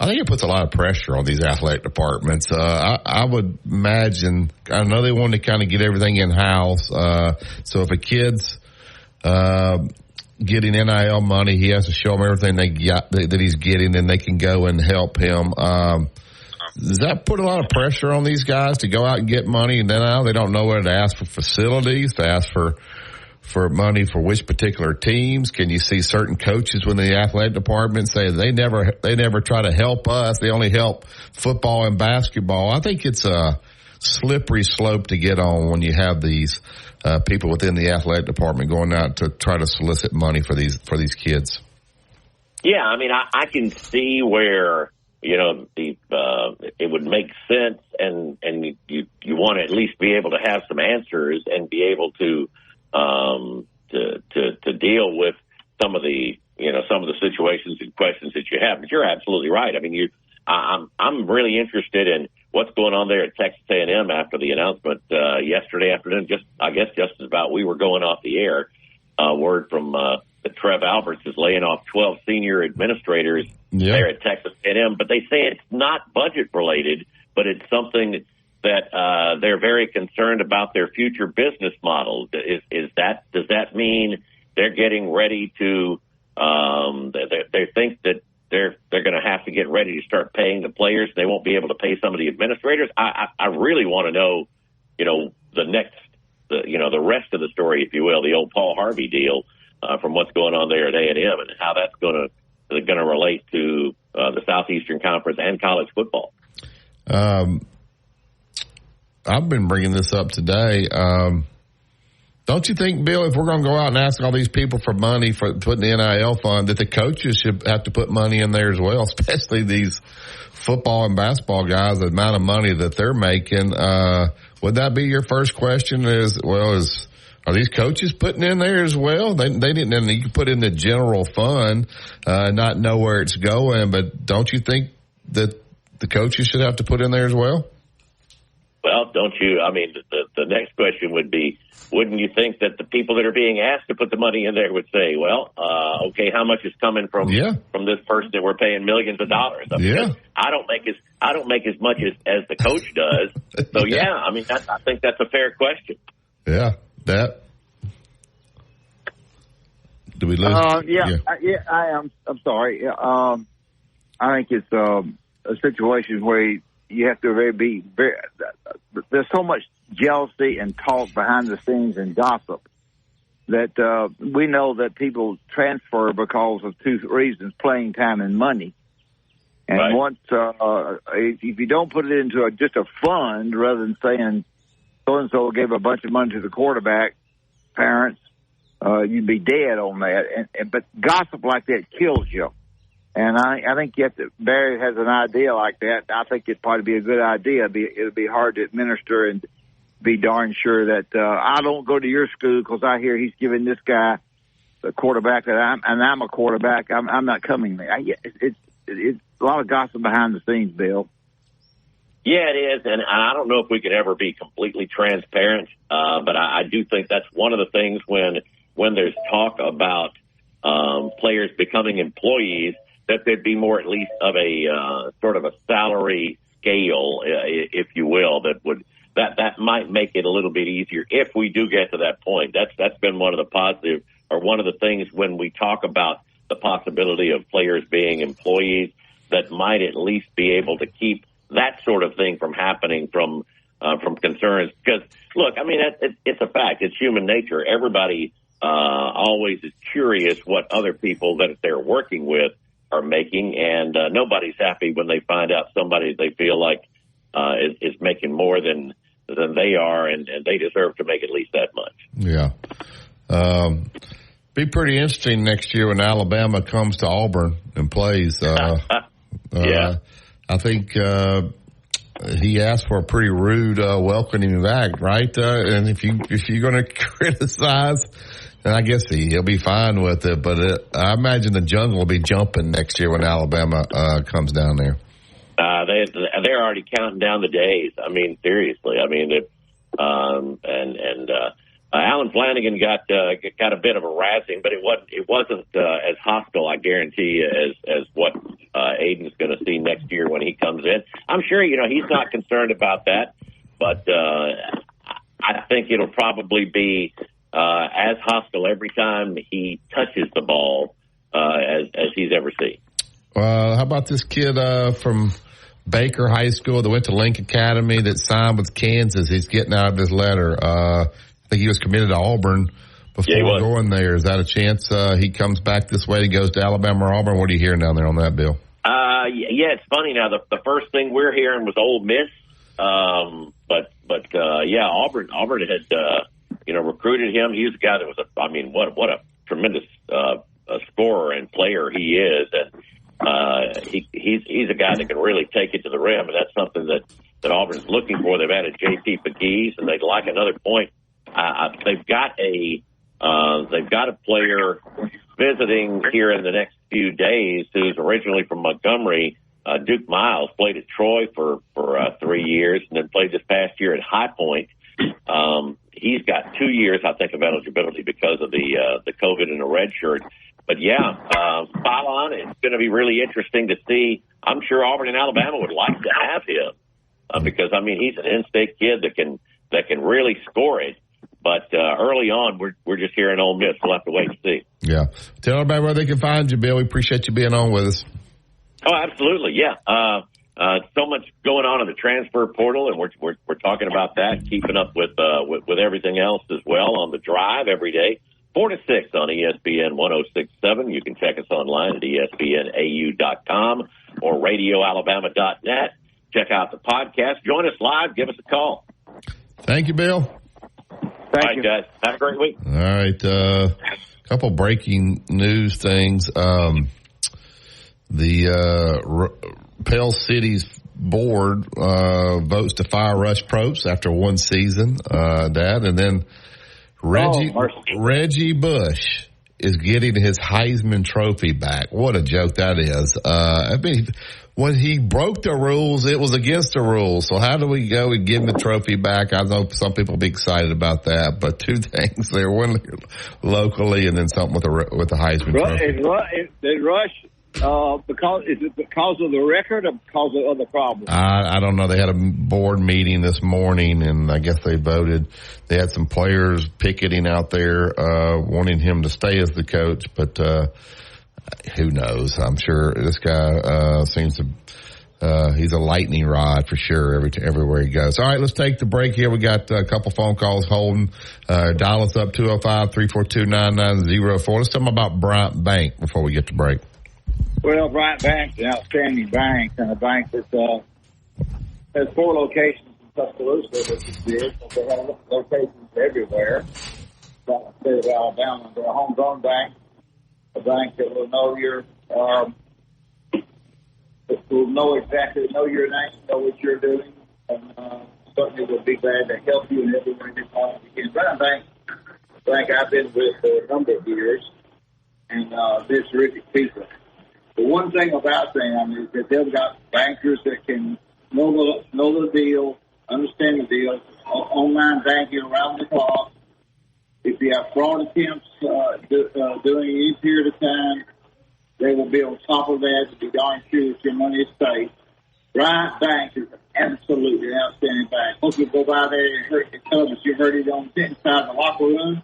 I think it puts a lot of pressure on these athletic departments. I would imagine, I know they want to kind of get everything in-house. So if a kid's getting NIL money, he has to show them everything that he's getting, and they can go and help him. Does that put a lot of pressure on these guys to go out and get money, and then now they don't know whether to ask for facilities, to ask for money for which particular teams? Can you see certain coaches within the athletic department say they never try to help us, they only help football and basketball? I think it's a slippery slope to get on when you have these people within the athletic department going out to try to solicit money for these kids. Yeah, I mean, I can see where it would make sense, and you want to at least be able to have some answers and be able to deal with some of the situations and questions that you have. But you're absolutely right. I mean, I'm really interested in what's going on there at Texas A&M after the announcement yesterday afternoon. Just as about we were going off the air. Word from that Trev Alberts is laying off 12 senior administrators there at Texas A&M, but they say it's not budget related, but it's something that they're very concerned about their future business model. Does that mean they're getting ready to? They think that they're going to have to get ready to start paying the players. They won't be able to pay some of the administrators. I really want to know, the rest of the story, if you will, the old Paul Harvey deal from what's going on there at A&M, and how that's going to relate to the Southeastern Conference and college football. I've been bringing this up today. Don't you think, Bill, if we're going to go out and ask all these people for money for putting the NIL fund, that the coaches should have to put money in there as well, especially these football and basketball guys, the amount of money that they're making? Would that be your first question? Are these coaches putting in there as well? They didn't. And you can put in the general fund, not know where it's going. But don't you think that the coaches should have to put in there as well? Well, don't you? I mean, the next question would be, wouldn't you think that the people that are being asked to put the money in there would say, well, okay, how much is coming from this person that we're paying millions of dollars? I mean, I don't make as much as the coach does. So I mean, I think that's a fair question. Yeah, that. Do we lose? I am. I'm sorry. I think it's a situation where you have to be very. There's so much jealousy and talk behind the scenes and gossip that we know that people transfer because of two reasons: playing time and money. And once if you don't put it into just a fund, rather than saying so and so gave a bunch of money to the quarterback, parents, you'd be dead on that. But gossip like that kills you. And I think Barry has an idea like that. I think it'd probably be a good idea. It'd be hard to administer and be darn sure that I don't go to your school because I hear he's giving this guy the quarterback I'm a quarterback. I'm not coming there. It's a lot of gossip behind the scenes, Bill. Yeah, it is, and I don't know if we could ever be completely transparent, but I do think that's one of the things when there's talk about players becoming employees, that there'd be more at least of a sort of a salary scale, if you will, that might make it a little bit easier if we do get to that point. That's been one of the positive, or one of the things when we talk about the possibility of players being employees, that might at least be able to keep that sort of thing from happening from concerns. Because look, I mean, it's a fact. It's human nature. Everybody always is curious what other people that they're working with are making, and nobody's happy when they find out somebody they feel like is making more than they are, and they deserve to make at least that much. Yeah. Be pretty interesting next year when Alabama comes to Auburn and plays. I think he asked for a pretty rude welcoming back, right? And if you're going to criticize, then I guess he'll be fine with it. But I imagine the jungle will be jumping next year when Alabama comes down there. They're already counting down the days. I mean, seriously. I mean, Alan Flanagan got a bit of a razzing, but it wasn't as hostile, I guarantee you, as what Aiden's going to see next year when he comes in. I'm sure he's not concerned about that, but I think it'll probably be as hostile every time he touches the ball as he's ever seen. How about this kid from Baker High School that went to Link Academy that signed with Kansas? He's getting out of his letter. I think he was committed to Auburn before going there. Is that a chance he comes back this way? He goes to Alabama or Auburn? What are you hearing down there on that, Bill? Yeah, it's funny now. The first thing we're hearing was Ole Miss, but Auburn had recruited him. He was a guy that was what a tremendous scorer and player he is, and he's a guy that can really take it to the rim, and that's something that Auburn's looking for. They've added J.P. Pegues, and they'd like another point. They've got a player visiting here in the next few days who's originally from Montgomery. Duke Miles played at Troy for 3 years and then played this past year at High Point. He's got 2 years, I think, of eligibility because of the COVID and the red shirt. But spot on. It's going to be really interesting to see. I'm sure Auburn and Alabama would like to have him because he's an in-state kid that can really score it. But early on, we're just hearing Ole Miss. We'll have to wait and see. Yeah. Tell everybody where they can find you, Bill. We appreciate you being on with us. Oh, absolutely. Yeah. So much going on in the transfer portal, and we're talking about that, keeping up with everything else as well on the drive every day, 4 to 6 on ESPN 106.7. You can check us online at ESPNAU.com or RadioAlabama.net. Check out the podcast. Join us live. Give us a call. Thank you, Bill. Thank you, guys. Have a great week. All right. Couple breaking news things. The Pell City's board votes to fire Rush Probst after one season. And then Reggie Bush is getting his Heisman Trophy back. What a joke that is. I mean, when he broke the rules, it was against the rules. So how do we go and give him the trophy back? I know some people will be excited about that, but two things there: one locally, and then something with the Heisman Trophy. Is Rush is it because of the record or because of other problems? I don't know. They had a board meeting this morning, and I guess they voted. They had some players picketing out there, wanting him to stay as the coach, but who knows? I'm sure this guy seems to. He's a lightning rod for sure everywhere he goes. All right, let's take the break here. We got a couple phone calls holding. Dial us up 205-342-9904. Let's talk about Bryant Bank before we get to break. Well, Bryant Bank's an outstanding bank, and a bank that has 4 locations in Tuscaloosa, which is big. They have locations everywhere. Throughout the state of Alabama. They're a homegrown bank, a bank that will know your know your name, know what you're doing, and certainly will be glad to help you in every way they possibly can. Bryant Bank, I've been with for a number of years, and they're terrific people. The one thing about them is that they've got bankers that can know the deal, understand the deal, online banking around the clock. If you have fraud attempts during any period of time, they will be on top of that to be darn sure that your money is safe. Bryant Bank is absolutely an outstanding bank. Hope you go by there and tell us you heard it on inside the locker room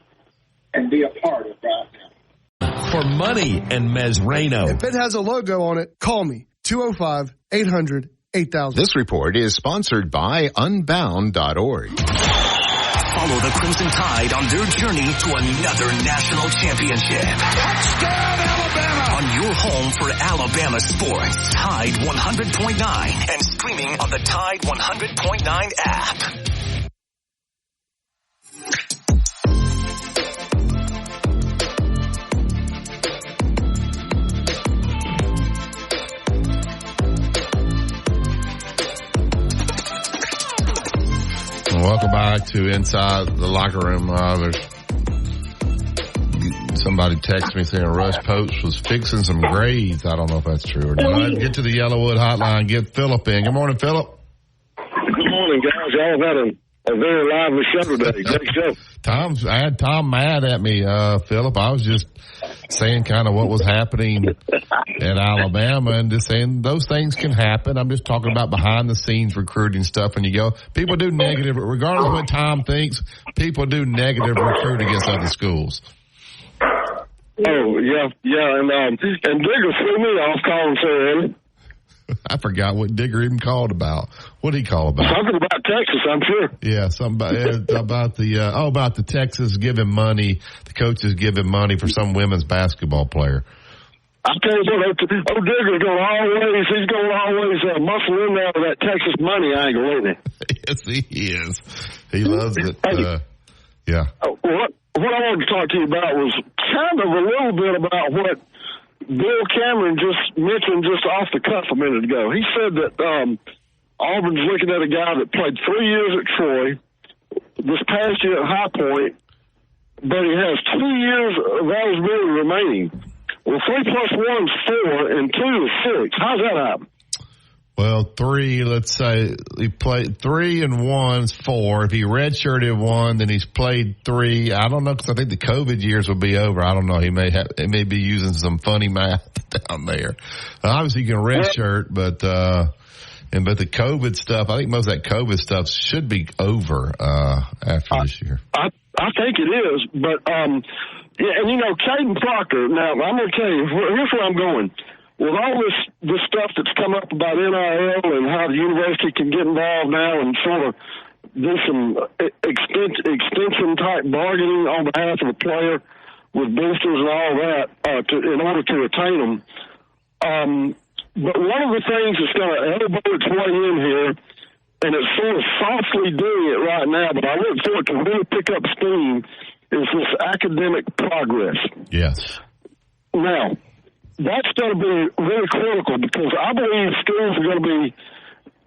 and be a part of Bryant Bank. For money and Mesrano. If it has a logo on it, call me. 205-800-8000. This report is sponsored by Unbound.org. Follow the Crimson Tide on their journey to another national championship. Touchdown, Alabama! On your home for Alabama sports. Tide 100.9 and streaming on the Tide 100.9 app. Welcome back to Inside the Locker Room. There's somebody texted me saying Rush Probst was fixing some grades. I don't know if that's true or not. Get to the Yellowwood hotline. Get Philip in. Good morning, Philip. Good morning, guys. Y'all have had a very lively show today. Great show. I had Tom mad at me, Philip. I was just saying kind of what was happening at Alabama and just saying those things can happen. I'm just talking about behind the scenes recruiting stuff. And you go, people do negative, regardless of what Tom thinks, people do negative recruit against other schools. Oh, yeah, and Digger threw me off calling so early. I forgot what Digger even called about. What did he call about? Something about Texas, I'm sure. Yeah, something about the Texas giving money, the coaches giving money for some women's basketball player. I tell you what, Digger's going to always muscle in there with that Texas money angle, isn't he? Yes, he is. He loves it. Yeah. What I wanted to talk to you about was kind of a little bit about what Bill Cameron just mentioned just off the cuff a minute ago. He said that Auburn's looking at a guy that played 3 years at Troy, this past year at High Point, but he has 2 years of eligibility remaining. Well, 3 plus 1 is 4, and 2 is 6. How's that happen? Well, 3, let's say he played 3 and 1 is 4. If he redshirted 1, then he's played 3. I don't know, because I think the COVID years will be over. I don't know. He may be using some funny math down there. Obviously, you can redshirt, but the COVID stuff, I think most of that COVID stuff should be over after this year. I think it is, but yeah, and Caden Proctor. Now, I'm going to tell you, here's where I'm going. With all this stuff that's come up about NIL and how the university can get involved now and sort of do some extension type bargaining on behalf of the player with boosters and all that in order to retain them. But one of the things that's going to elbow its way in here and it's sort of softly doing it right now, but I look for it to really pick up steam, is this academic progress. Yes. Now, that's going to be really critical because I believe schools are going to be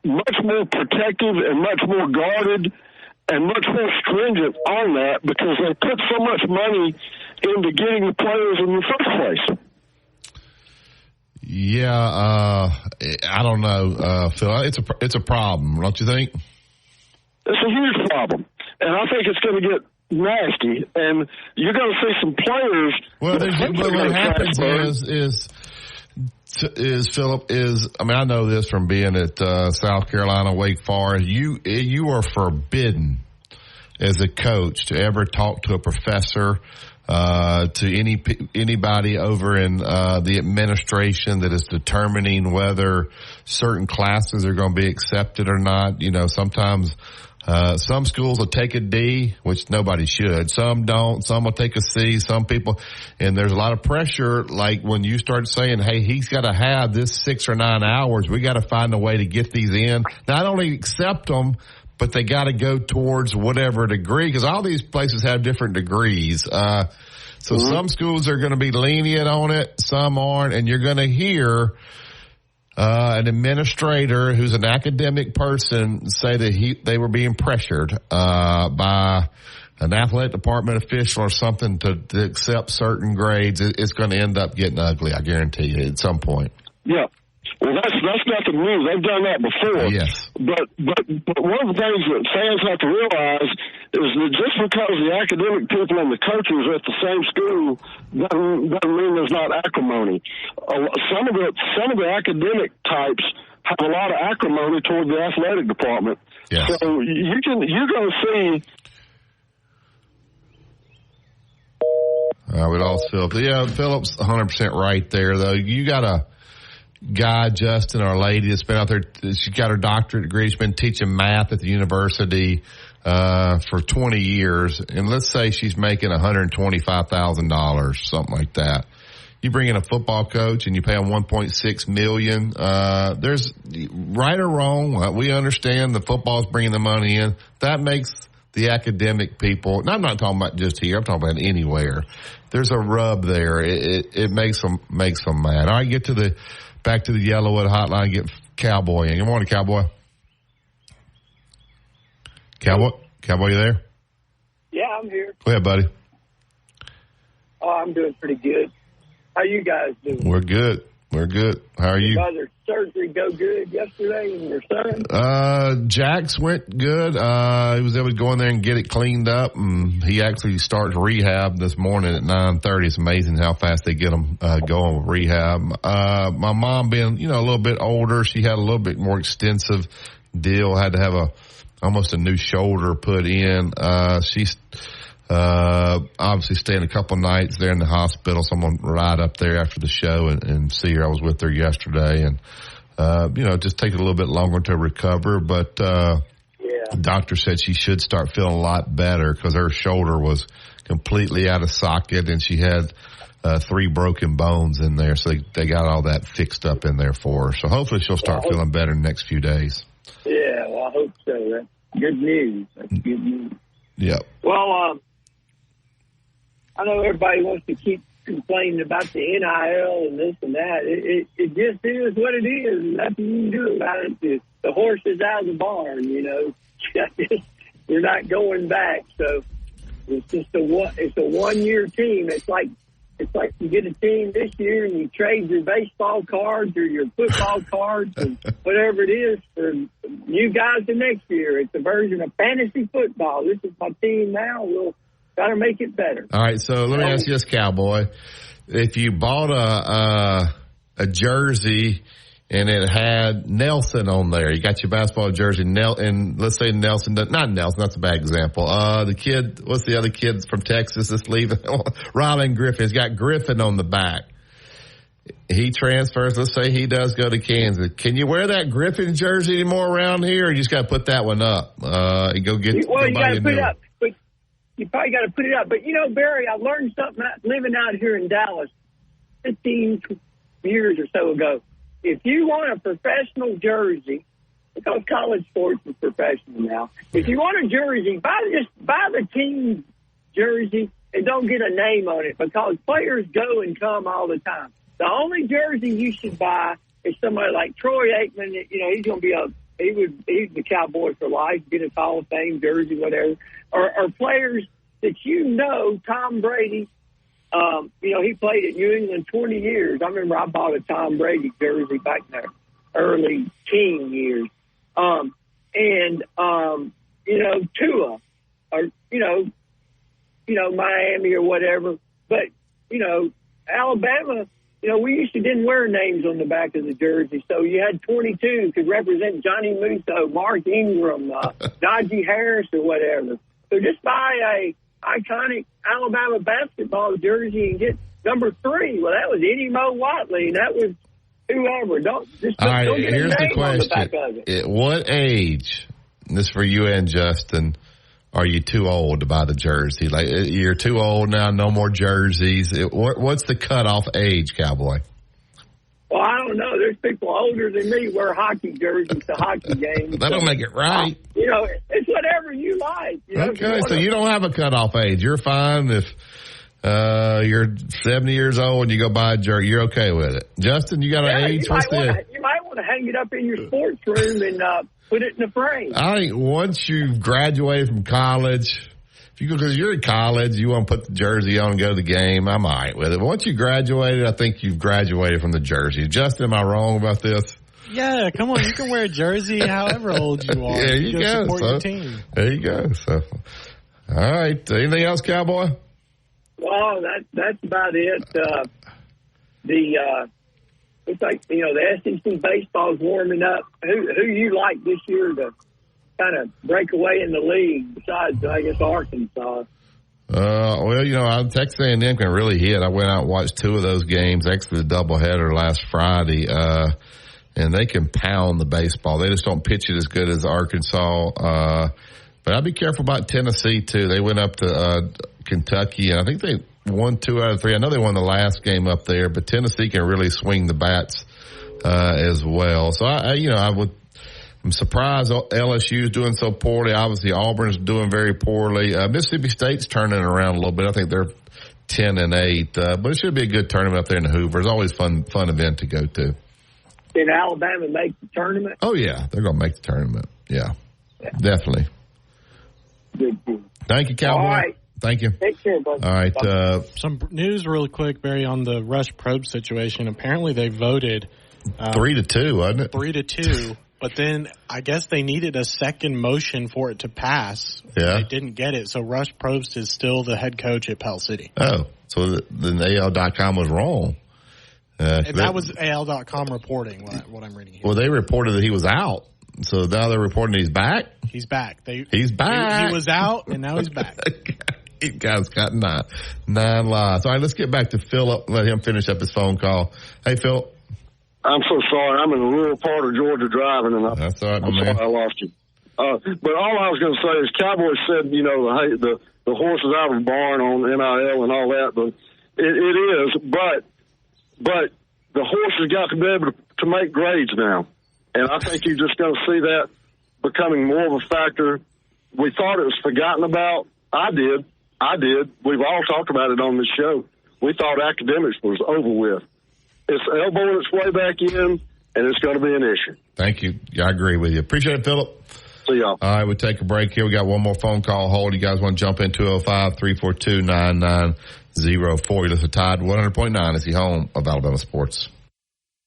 much more protective and much more guarded and much more stringent on that because they put so much money into getting the players in the first place. Yeah, I don't know, Phil. It's a problem, don't you think? It's a huge problem, and I think it's going to get nasty, and you're going to see some players. Well, what happens is Philip I mean, I know this from being at South Carolina, Wake Forest. You are forbidden as a coach to ever talk to a professor, to anybody over in the administration that is determining whether certain classes are going to be accepted or not. You know, sometimes some schools will take a D, which nobody should. Some don't. Some will take a C. Some people, and there's a lot of pressure. Like when you start saying, "Hey, he's got to have this 6 or 9 hours. We got to find a way to get these in." Not only accept them, but they got to go towards whatever degree, because all these places have different degrees. So some schools are going to be lenient on it, some aren't, and you're going to hear an administrator who's an academic person say that they were being pressured by an athletic department official or something to accept certain grades. It's going to end up getting ugly, I guarantee you, at some point. Yeah. Well, that's nothing new. They've done that before. Yes. But one of the things that fans have to realize is that just because the academic people and the coaches are at the same school doesn't mean there's not acrimony. Some of the academic types have a lot of acrimony toward the athletic department. Yes. So you're going to see. With all Phillips. Yeah, Phillips 100% right there, though. You got a guy, Justin, our lady that's been out there. She's got her doctorate degree. She's been teaching math at the university for 20 years. And let's say she's making $125,000, something like that. You bring in a football coach and you pay him $1.6 million. There's right or wrong. We understand the football's bringing the money in. That makes the academic people, and I'm not talking about just here, I'm talking about anywhere. There's a rub there. It makes them mad. All right, back to the Yellowwood hotline, get Cowboy in. Good morning, Cowboy. Cowboy, you there? Yeah, I'm here. Go ahead, buddy. Oh, I'm doing pretty good. How you guys doing? We're good. How are you? Did mother's surgery go good yesterday and your son? Jax went good. He was able to go in there and get it cleaned up, and he actually starts rehab this morning at 9:30. It's amazing how fast they get them going with rehab. My mom being, a little bit older, she had a little bit more extensive deal, had to have almost a new shoulder put in. She's obviously staying a couple nights there in the hospital. Someone ride up there after the show and see her. I was with her yesterday, and just take it a little bit longer to recover. But the doctor said she should start feeling a lot better because her shoulder was completely out of socket, and she had 3 broken bones in there. So they got all that fixed up in there for her. So hopefully she'll start feeling better in the next few days. Yeah, well, I hope so. That's good news. Yeah. Well, I know everybody wants to keep complaining about the NIL and this and that. It just is what it is. Nothing you can do about it. The horse is out of the barn, You're not going back. So it's just a 1-year team. It's like you get a team this year and you trade your baseball cards or your football cards and whatever it is for you guys the next year. It's a version of fantasy football. This is my team now. We'll got to make it better. All right, so let me ask you this, Cowboy. If you bought a jersey and it had Nelson on there, you got your basketball jersey, and let's say Nelson, not Nelson, that's a bad example. The kid, what's the other kid from Texas that's leaving? Rylan Griffin. He's got Griffin on the back. He transfers. Let's say he does go to Kansas. Can you wear that Griffin jersey anymore around here, or you just got to put that one up? And go get. Well, you got to put it up. You probably got to put it up. But, Barry, I learned something living out here in Dallas 15 years or so ago. If you want a professional jersey because college sports is professional now. If you want a jersey, buy the team jersey and don't get a name on it, because players go and come all the time. The only jersey you should buy is somebody like Troy Aikman. You know, he's going to be he's the Cowboy for life, get his Hall of Fame jersey, whatever. Or players that Tom Brady. You know, he played at New England 20 years. I remember I bought a Tom Brady jersey back in the early teen years. You know, Tua, or, you know, Miami or whatever. But, you know, Alabama, you know, we didn't wear names on the back of the jersey. So you had 22 could represent Johnny Musso, Mark Ingram, Najee Harris or whatever. So just buy a iconic Alabama basketball jersey and get number 3. Well, that was Eddie Mo Watley, and that was whoever. Don't get here's a name the question. on the back of it. At what age, and this is for you and Justin, are you too old to buy the jersey? Like, you're too old now, no more jerseys. What's the cutoff age, Cowboy? Well, I don't know. There's people older than me wear hockey jerseys to hockey games. That don't make it right. You know, it's whatever you like. You know, okay, so you don't have a cutoff age. You're fine if you're 70 years old and you go buy a jersey. You're okay with it. Justin, you got an age? You might want to hang it up in your sports room and put it in the frame. I think once you've graduated from college, because you're in college, you want to put the jersey on and go to the game, I'm all right with it. But once you graduated, I think you've graduated from the jersey. Justin, am I wrong about this? Yeah, come on. You can wear a jersey however old you are. There you go. Support your team. There you go. So, all right. Anything else, Cowboy? Well, that's about it. It's like, you know, the SEC baseball's warming up. Who you like this year to kind of break away in the league besides, I guess, Arkansas? Well, you know, Texas A&M can really hit. I went out and watched 2 of those games, actually the doubleheader last Friday, and they can pound the baseball. They just don't pitch it as good as Arkansas. But I'd be careful about Tennessee, too. They went up to Kentucky, and I think they won 2 out of 3. I know they won the last game up there, but Tennessee can really swing the bats as well. So, I'm surprised LSU's doing so poorly. Obviously, Auburn's doing very poorly. Mississippi State's turning it around a little bit. I think they're 10-8, but it should be a good tournament up there in Hoover. It's always a fun event to go to. Did Alabama make the tournament? Oh, yeah. They're going to make the tournament. Yeah. Definitely. Good. Thank you, Cowboy. All right. Thank you. Take care, buddy. All right. Some news really quick, Barry, on the Rush Probe situation. Apparently they voted 3-2, wasn't it? 3-2. But then I guess they needed a second motion for it to pass. Yeah. They didn't get it. So Rush Probst is still the head coach at Pell City. Oh, so then AL.com was wrong. That was AL.com reporting what I'm reading here. Well, they reported that he was out. So now they're reporting he's back? He's back. He's back. He was out, and now he's back. Guy's got nine lives. All right, let's get back to Philip. Let him finish up his phone call. Hey, Philip. I'm so sorry. I'm in a rural part of Georgia driving, and that's all right, I'm sorry I lost you. But all I was going to say is Cowboys said, you know, the horse is out of the barn on NIL and all that, but it is. But the horse has got to be able to make grades now. And I think you're just going to see that becoming more of a factor. We thought it was forgotten about. I did. We've all talked about it on this show. We thought academics was over with. It's elbowing its way back in, and it's going to be an issue. Thank you. Yeah, I agree with you. Appreciate it, Philip. See y'all. All right, we'll take a break here. We got one more phone call. Hold. You guys want to jump in? 205-342-9904. You listen to Tide 100.9 is the home of Alabama sports.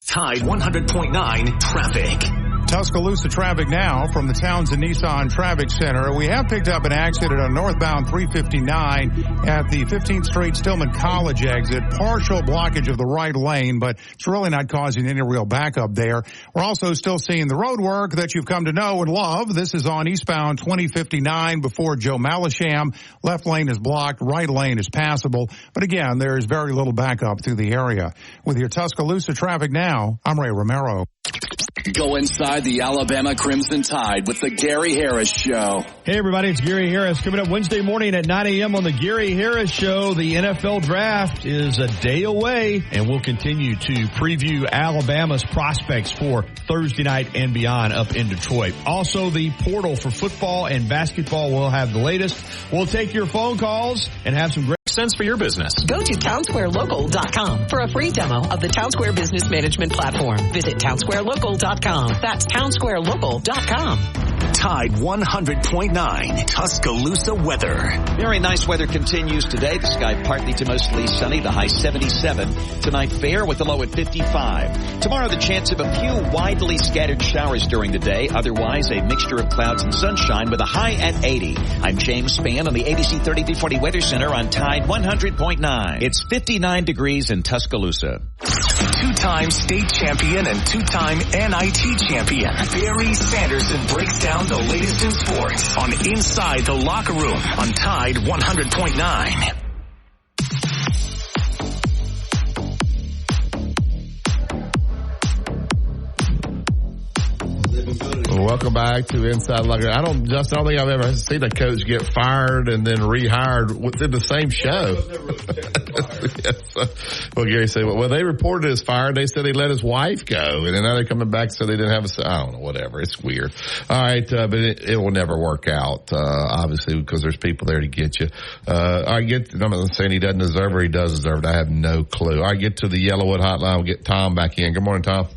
Tide 100.9 traffic. Tuscaloosa traffic now from the Townsend Nissan Traffic Center. We have picked up an accident on northbound 359 at the 15th Street Stillman College exit. Partial blockage of the right lane, but it's really not causing any real backup there. We're also still seeing the road work that you've come to know and love. This is on eastbound 2059 before Joe Malisham. Left lane is blocked. Right lane is passable. But again, there's very little backup through the area. With your Tuscaloosa traffic now, I'm Ray Romero. Go inside the Alabama Crimson Tide with the Gary Harris Show. Hey, everybody, it's Gary Harris. Coming up Wednesday morning at 9 a.m. on the Gary Harris Show. The NFL Draft is a day away, and we'll continue to preview Alabama's prospects for Thursday night and beyond up in Detroit. Also, the portal for football and basketball will have the latest. We'll take your phone calls and have some great sense for your business. Go to townsquarelocal.com for a free demo of the Townsquare Business Management Platform. Visit townsquarelocal.com. That's townsquarelocal.com. Tide 100.9 Tuscaloosa weather. Very nice weather continues today. The sky partly to mostly sunny. The high 77. Tonight fair with the low at 55. Tomorrow the chance of a few widely scattered showers during the day. Otherwise a mixture of clouds and sunshine with a high at 80. I'm James Spann on the ABC 3340 Weather Center on Tide 100.9. It's 59 degrees in Tuscaloosa. Two-time state champion and two-time NIT champion Barry Sanderson breaks down the latest in sports on Inside the Locker Room on Tide 100.9. Welcome back to Inside Locker. I don't think I've ever seen a coach get fired and then rehired within the same show. Yes. Well, Gary said, well, they reported his fired. They said he let his wife go, and then now they're coming back and said they didn't have I don't know, whatever. It's weird. All right, but it will never work out, obviously, because there's people there to get you. I'm not saying he doesn't deserve it, or he does deserve it. I have no clue. I get to the Yellowwood hotline. We'll get Tom back in. Good morning, Tom.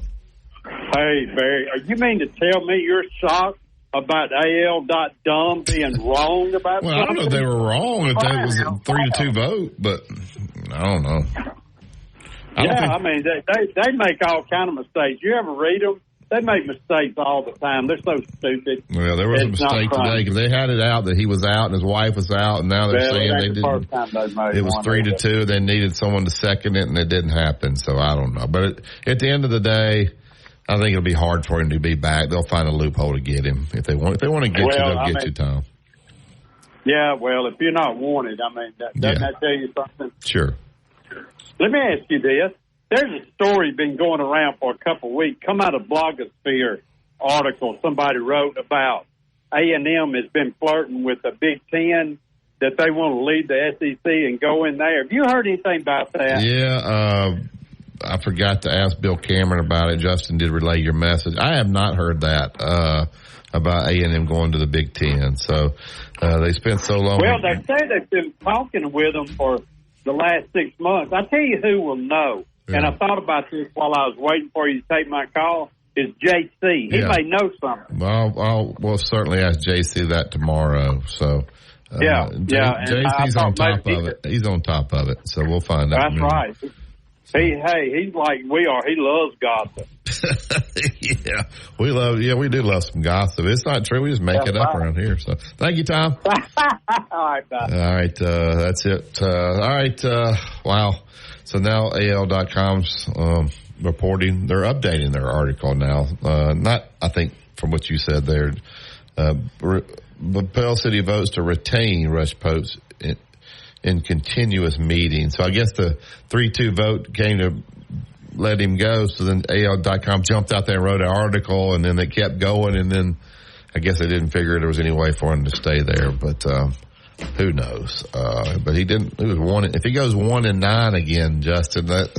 Hey, Barry, you mean to tell me you're shocked about AL.Dumb being wrong about something? I don't know if they were wrong, if that was a 3-2 vote, but I don't know. I mean, they make all kind of mistakes. You ever read them? They make mistakes all the time. They're so stupid. Well, there was a mistake today because they had it out that he was out and his wife was out, and now they're saying they didn't. It was 3-2. They needed someone to second it, and it didn't happen. So I don't know. But at the end of the day, I think it'll be hard for him to be back. They'll find a loophole to get him if they want. If they want to get you, they'll get you, Tom. Yeah, well, if you're not wanted, I mean, doesn't that tell you something? Sure. Let me ask you this. There's a story been going around for a couple of weeks. Come out of Blogosphere article somebody wrote about A&M has been flirting with the Big Ten, that they want to leave the SEC and go in there. Have you heard anything about that? Yeah, I forgot to ask Bill Cameron about it. Justin did relay your message. I have not heard that about A&M going to the Big Ten. So they spent so long. Well, they say they've been talking with them for the last 6 months. I tell you who will know. Yeah. And I thought about this while I was waiting for you to take my call. Is JC. He may know something. Well, we'll certainly ask JC that tomorrow. So JC's on top of it. He's on top of it. So we'll find out. That's right. He's like we are. He loves gossip. We do love some gossip. It's not true. We just make it up around here. So thank you, Tom. All right, bye. All right, that's it. All right, wow. So now AL.com's reporting, they're updating their article now. Not, I think, from what you said there. Pell City votes to retain Rush Popes in continuous meetings. So I guess the 3-2 vote came to let him go. So then AL.com jumped out there and wrote an article, and then they kept going. And then I guess they didn't figure there was any way for him to stay there. But who knows? But he didn't. He was if he goes 1-9 again, Justin, that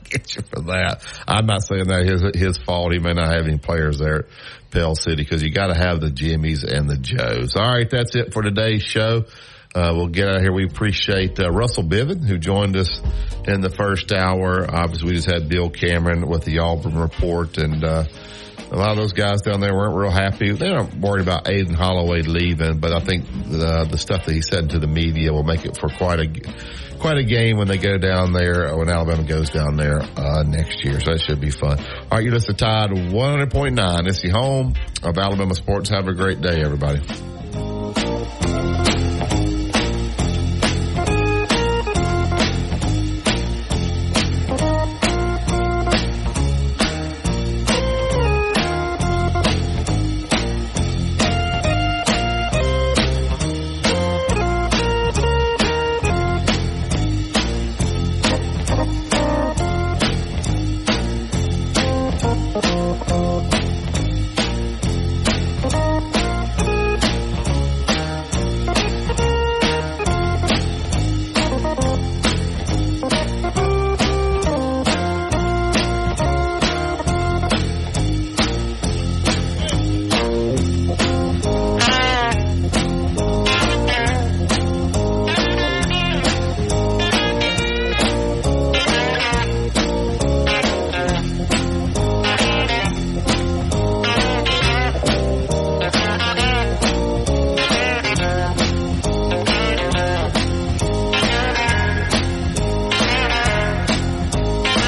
get you for that. I'm not saying that his fault. He may not have any players there at Pell City because you got to have the Jimmies and the Joes. All right, that's it for today's show. We'll get out of here. We appreciate Russell Biven, who joined us in the first hour. Obviously, we just had Bill Cameron with the Auburn report, and a lot of those guys down there weren't real happy. They weren't worried about Aiden Holloway leaving, but I think the stuff that he said to the media will make it for quite a game when they go down there, when Alabama goes down there next year. So that should be fun. All right, you listen to Tide 100.9. It's the home of Alabama sports. Have a great day, everybody.